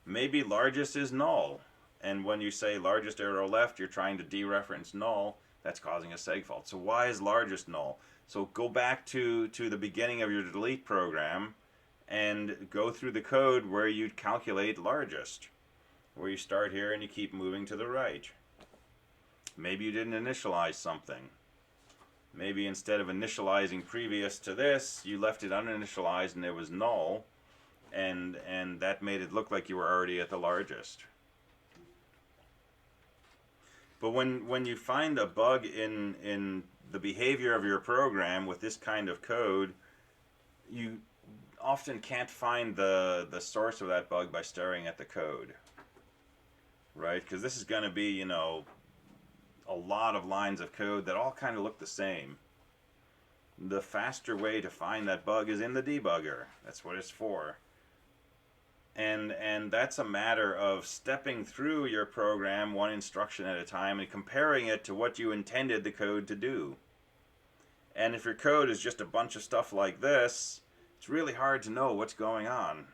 Maybe largest is null. And when you say largest arrow left, you're trying to dereference null. That's causing a seg fault. So why is largest null? So go back to the beginning of your delete program and go through the code where you calculate largest. Where you start here and you keep moving to the right. Maybe you didn't initialize something. Maybe instead of initializing previous to this, you left it uninitialized and it was null. And that made it look like you were already at the largest. But when you find a bug in the behavior of your program with this kind of code, you often can't find the source of that bug by staring at the code. Right? Because this is going to be, a lot of lines of code that all kind of look the same. The faster way to find that bug is in the debugger. That's what it's for. And that's a matter of stepping through your program one instruction at a time and comparing it to what you intended the code to do. And if your code is just a bunch of stuff like this, it's really hard to know what's going on.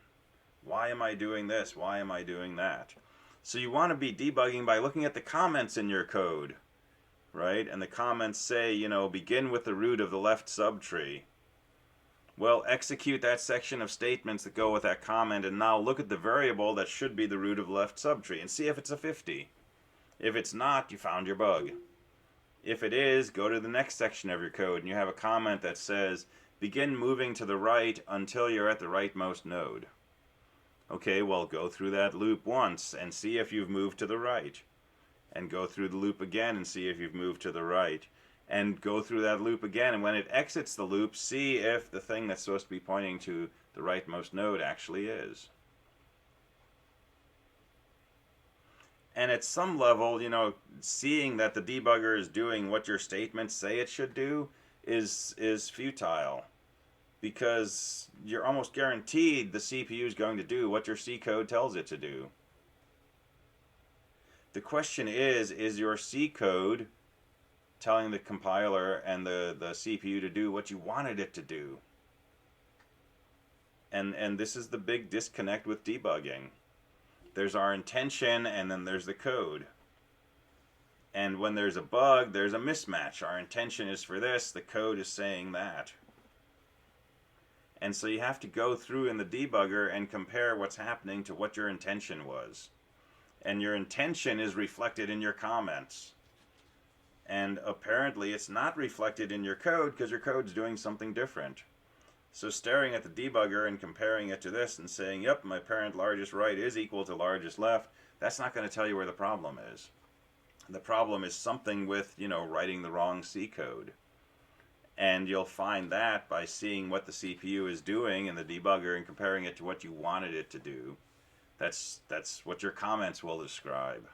Why am I doing this? Why am I doing that? So you want to be debugging by looking at the comments in your code, right? And the comments say, begin with the root of the left subtree. Well, execute that section of statements that go with that comment, and now look at the variable that should be the root of the left subtree and see if it's a 50. If it's not, you found your bug. If it is, go to the next section of your code and you have a comment that says, begin moving to the right until you're at the rightmost node. Okay, well, go through that loop once and see if you've moved to the right. And go through the loop again and see if you've moved to the right. And go through that loop again, and when it exits the loop, see if the thing that's supposed to be pointing to the rightmost node actually is. And at some level, seeing that the debugger is doing what your statements say it should do is futile. Because you're almost guaranteed the CPU is going to do what your C code tells it to do. The question is your C code telling the compiler and the CPU to do what you wanted it to do? And this is the big disconnect with debugging. There's our intention and then there's the code. And when there's a bug, there's a mismatch. Our intention is for this, the code is saying that. And so you have to go through in the debugger and compare what's happening to what your intention was. And your intention is reflected in your comments. And apparently it's not reflected in your code because your code's doing something different. So staring at the debugger and comparing it to this and saying, yep, my parent largest right is equal to largest left, that's not going to tell you where the problem is. The problem is something with, writing the wrong C code. And you'll find that by seeing what the CPU is doing in the debugger and comparing it to what you wanted it to do. That's what your comments will describe.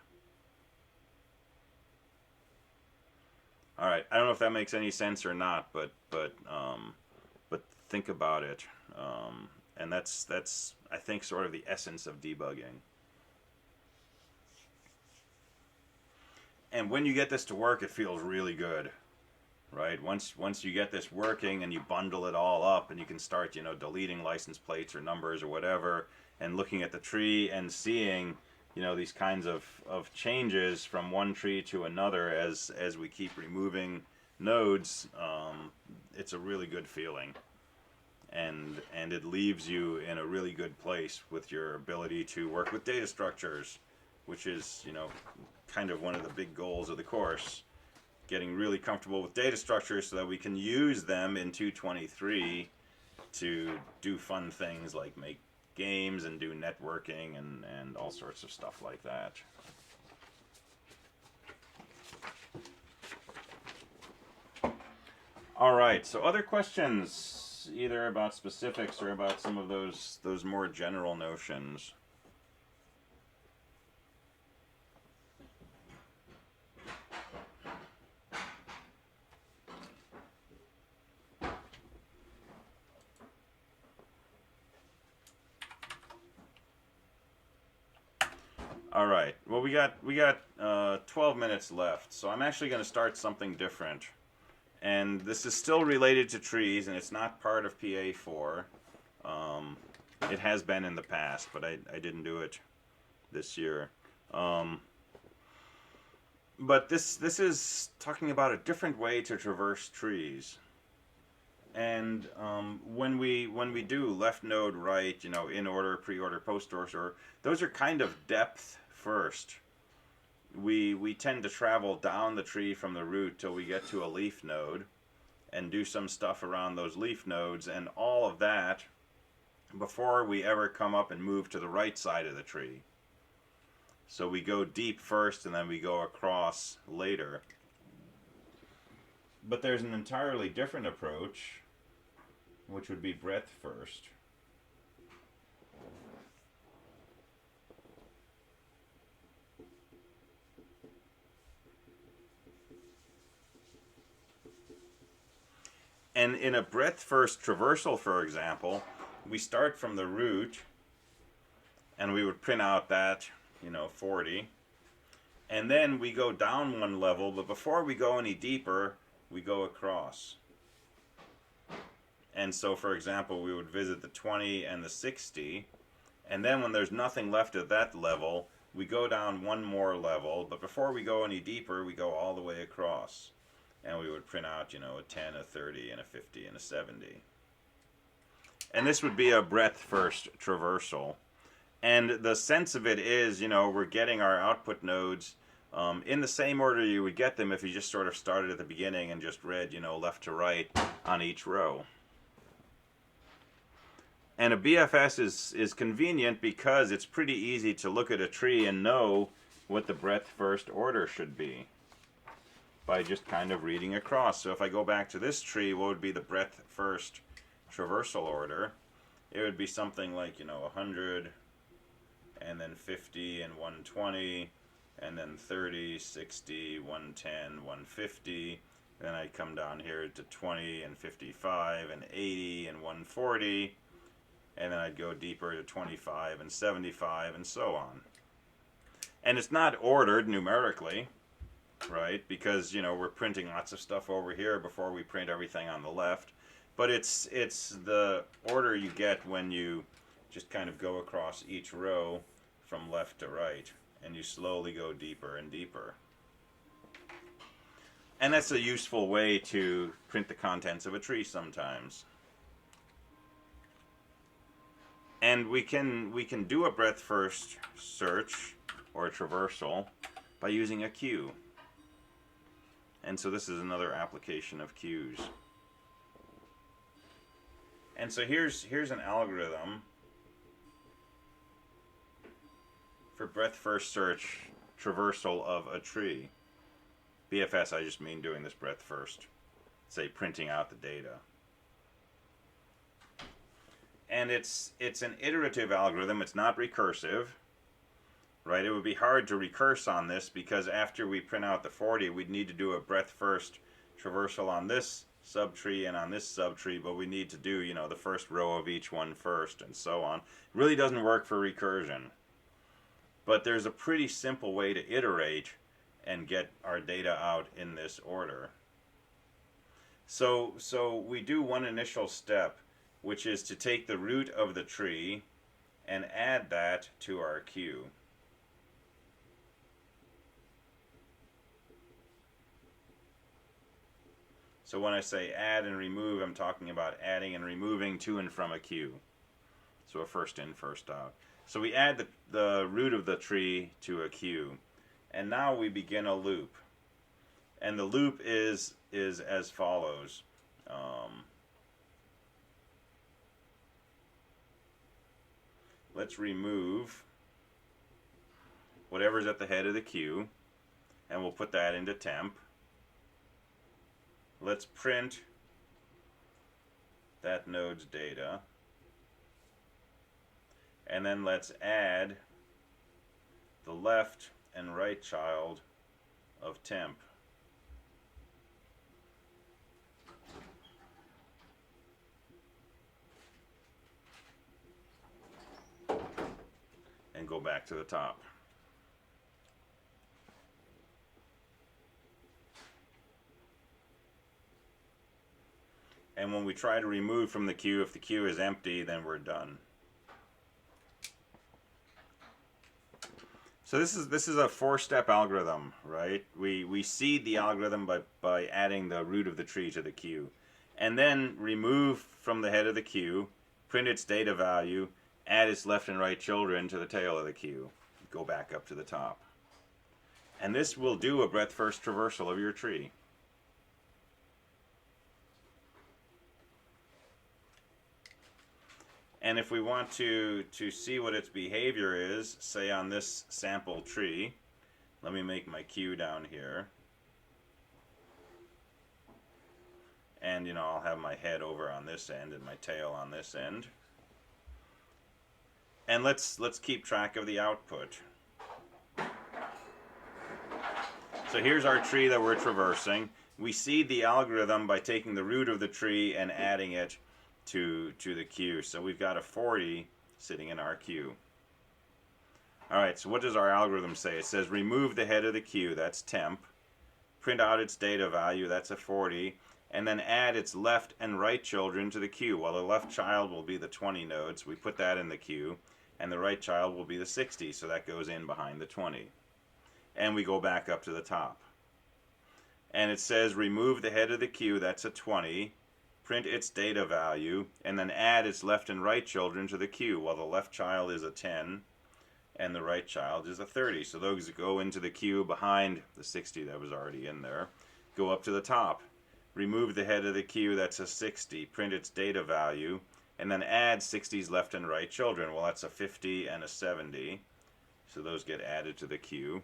All right, I don't know if that makes any sense or not, but think about it, and that's I think sort of the essence of debugging. And when you get this to work, it feels really good, right? Once you get this working and you bundle it all up, and you can start deleting license plates or numbers or whatever, and looking at the tree and seeing these kinds of changes from one tree to another as we keep removing nodes, it's a really good feeling. And it leaves you in a really good place with your ability to work with data structures, which is, you know, kind of one of the big goals of the course. Getting really comfortable with data structures so that we can use them in 223 to do fun things like make games and do networking and all sorts of stuff like that. All right, so other questions, either about specifics or about some of those more general notions. All right. Well, we got 12 minutes left, so I'm actually going to start something different. And this is still related to trees, and it's not part of PA4. It has been in the past, but I didn't do it this year. But this is talking about a different way to traverse trees. And when we do left node, right, you know, in order, pre-order, post-order, those are kind of depth first. We tend to travel down the tree from the root till we get to a leaf node and do some stuff around those leaf nodes and all of that before we ever come up and move to the right side of the tree. So we go deep first and then we go across later. But there's an entirely different approach, which would be breadth first. And in a breadth first traversal, for example, we start from the root and we would print out that, you know, 40. And then we go down one level, but before we go any deeper, we go across. And so, for example, we would visit the 20 and the 60, and then when there's nothing left at that level, we go down one more level, but before we go any deeper, we go all the way across. And we would print out, you know, a 10, a 30, and a 50, and a 70. And this would be a breadth first traversal. And the sense of it is, you know, we're getting our output nodes in the same order you would get them if you just sort of started at the beginning and just read, you know, left to right on each row. And a BFS is convenient because it's pretty easy to look at a tree and know what the breadth first order should be by just kind of reading across. So if I go back to this tree, what would be the breadth first traversal order? It would be something like, you know, 100, and then 50 and 120, and then 30, 60, 110, 150. Then I'd come down here to 20 and 55 and 80 and 140. And then I'd go deeper to 25 and 75 and so on. And it's not ordered numerically, right? Because, you know, we're printing lots of stuff over here before we print everything on the left. But it's the order you get when you just kind of go across each row from left to right. And you slowly go deeper and deeper. And that's a useful way to print the contents of a tree sometimes. And we can do a breadth first search or a traversal by using a queue. And so this is another application of queues. And so here's an algorithm for breadth first search traversal of a tree. BFS, I just mean doing this breadth first. Say printing out the data. And it's an iterative algorithm. It's not recursive, right? It would be hard to recurse on this because after we print out the 40, we'd need to do a breadth first traversal on this subtree and on this subtree, but we need to do, you know, the first row of each one first and so on. It really doesn't work for recursion. But there's a pretty simple way to iterate and get our data out in this order. So we do one initial step, which is to take the root of the tree and add that to our queue. So when I say add and remove, I'm talking about adding and removing to and from a queue. So a first in, first out. So we add the root of the tree to a queue. And now we begin a loop. And the loop is as follows. Let's remove whatever's at the head of the queue, and we'll put that into temp. Let's print that node's data, and then let's add the left and right child of temp. And go back to the top. And when we try to remove from the queue, if the queue is empty, then we're done. So this is a 4-step algorithm, right? We seed the algorithm by adding the root of the tree to the queue, and then remove from the head of the queue, print its data value, add its left and right children to the tail of the queue, go back up to the top. And this will do a breadth first traversal of your tree. And if we want to see what its behavior is, say on this sample tree, let me make my queue down here. And I'll have my head over on this end and my tail on this end. And let's keep track of the output. So here's our tree that we're traversing. We seed the algorithm by taking the root of the tree and adding it to the queue. So we've got a 40 sitting in our queue. Alright, so what does our algorithm say? It says remove the head of the queue, that's temp, print out its data value, that's a 40, and then add its left and right children to the queue. Well, the left child will be the 20 nodes, we put that in the queue, and the right child will be the 60, so that goes in behind the 20. And we go back up to the top. And it says remove the head of the queue, that's a 20, print its data value, and then add its left and right children to the queue. Well, the left child is a 10, and the right child is a 30. So those go into the queue behind the 60 that was already in there. Go up to the top. Remove the head of the queue, that's a 60, print its data value, and then add 60's left and right children. Well, that's a 50 and a 70. So those get added to the queue.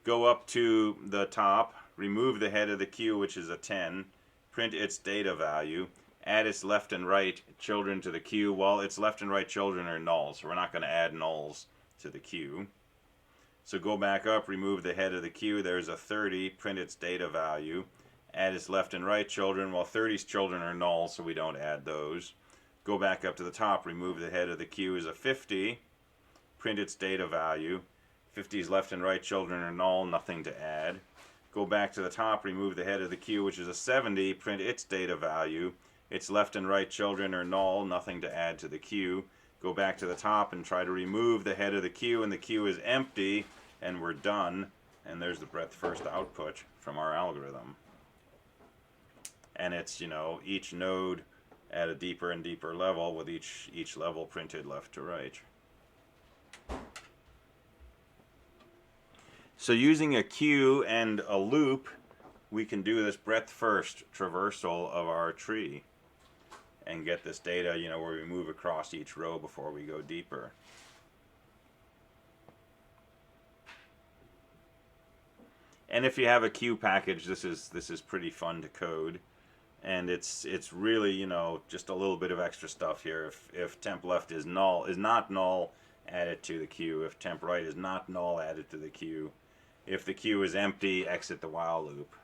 Go up to the top, remove the head of the queue, which is a 10, print its data value, add its left and right children to the queue. Well, its left and right children are nulls, so we're not going to add nulls to the queue. So go back up, remove the head of the queue, there's a 30, print its data value, add its left and right children. Well, 30's children are null, so we don't add those. Go back up to the top, remove the head of the queue is a 50, print its data value, 50's left and right children are null, nothing to add. Go back to the top, remove the head of the queue, which is a 70, print its data value, its left and right children are null, nothing to add to the queue. Go back to the top and try to remove the head of the queue, and the queue is empty, and we're done. And there's the breadth first output from our algorithm. And it's, each node at a deeper and deeper level, with each level printed left to right. So using a queue and a loop, we can do this breadth first traversal of our tree and get this data, where we move across each row before we go deeper. And if you have a queue package, this is pretty fun to code. And it's really, just a little bit of extra stuff here. If temp left is not null, add it to the queue. If temp right is not null, add it to the queue. If the queue is empty, exit the while loop.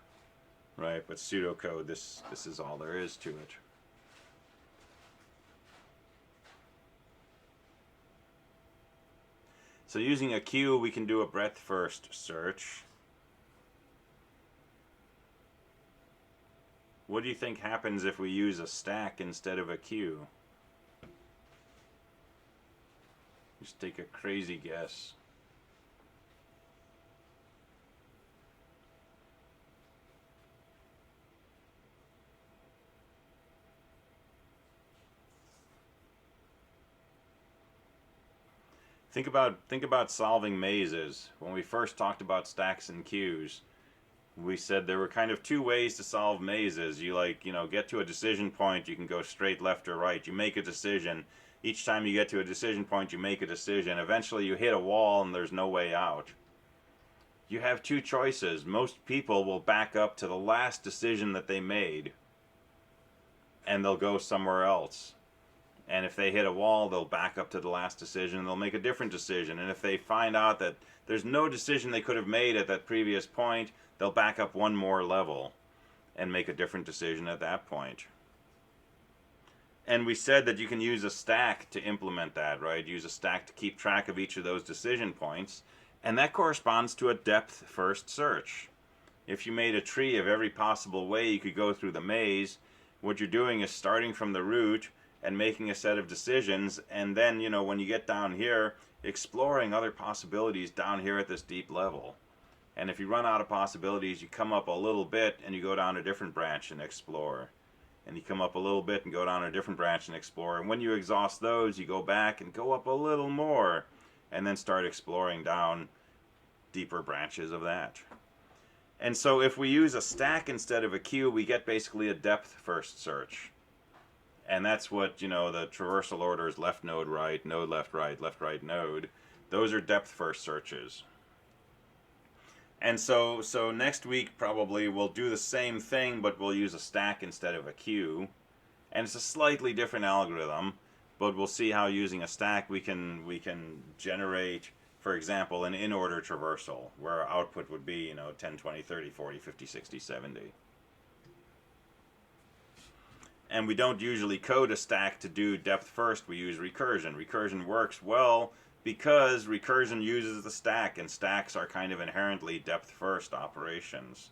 Right? But pseudocode, this is all there is to it. So using a queue, we can do a breadth first search. What do you think happens if we use a stack instead of a queue? Just take a crazy guess. Think about solving mazes. When we first talked about stacks and queues, we said there were kind of two ways to solve mazes. You get to a decision point, you can go straight left or right. You make a decision. Each time you get to a decision point, you make a decision. Eventually you hit a wall and there's no way out. You have two choices. Most people will back up to the last decision that they made, and they'll go somewhere else. And if they hit a wall, they'll back up to the last decision and they'll make a different decision. And if they find out that there's no decision they could have made at that previous point, they'll back up one more level and make a different decision at that point. And we said that you can use a stack to implement that, right? Use a stack to keep track of each of those decision points. And that corresponds to a depth-first search. If you made a tree of every possible way you could go through the maze, what you're doing is starting from the root and making a set of decisions, and then, when you get down here, exploring other possibilities down here at this deep level. And if you run out of possibilities, you come up a little bit and you go down a different branch and explore. And you come up a little bit and go down a different branch and explore. And when you exhaust those, you go back and go up a little more, and then start exploring down deeper branches of that. And so if we use a stack instead of a queue, we get basically a depth-first search. And that's what, the traversal orders, left node right, left right node. Those are depth-first searches. And so next week probably we'll do the same thing, but we'll use a stack instead of a queue. And it's a slightly different algorithm, but we'll see how using a stack we can generate, for example, an in-order traversal, where our output would be, 10, 20, 30, 40, 50, 60, 70. And we don't usually code a stack to do depth first, we use recursion. Recursion works well because recursion uses the stack, and stacks are kind of inherently depth first operations.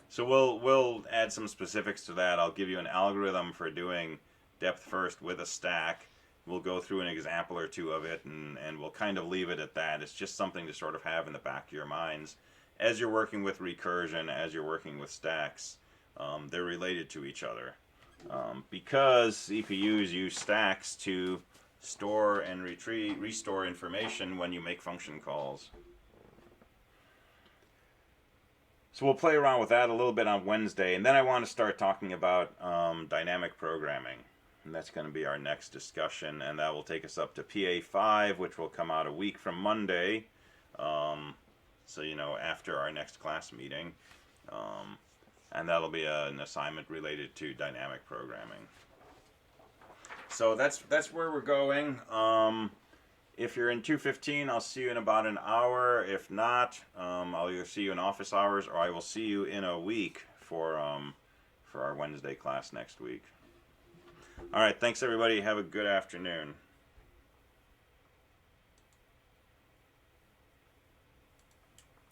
So we'll add some specifics to that. I'll give you an algorithm for doing depth first with a stack. We'll go through an example or two of it, and we'll kind of leave it at that. It's just something to sort of have in the back of your minds as you're working with recursion, as you're working with stacks. They're related to each other because CPUs use stacks to store and restore information when you make function calls. So we'll play around with that a little bit on Wednesday, and then I want to start talking about dynamic programming. And that's going to be our next discussion, and that will take us up to PA5, which will come out a week from Monday. So, after our next class meeting. And that'll be an assignment related to dynamic programming. So that's where we're going. If you're in 215, I'll see you in about an hour. If not, I'll either see you in office hours, or I will see you in a week for our Wednesday class next week. All right, thanks everybody. Have a good afternoon.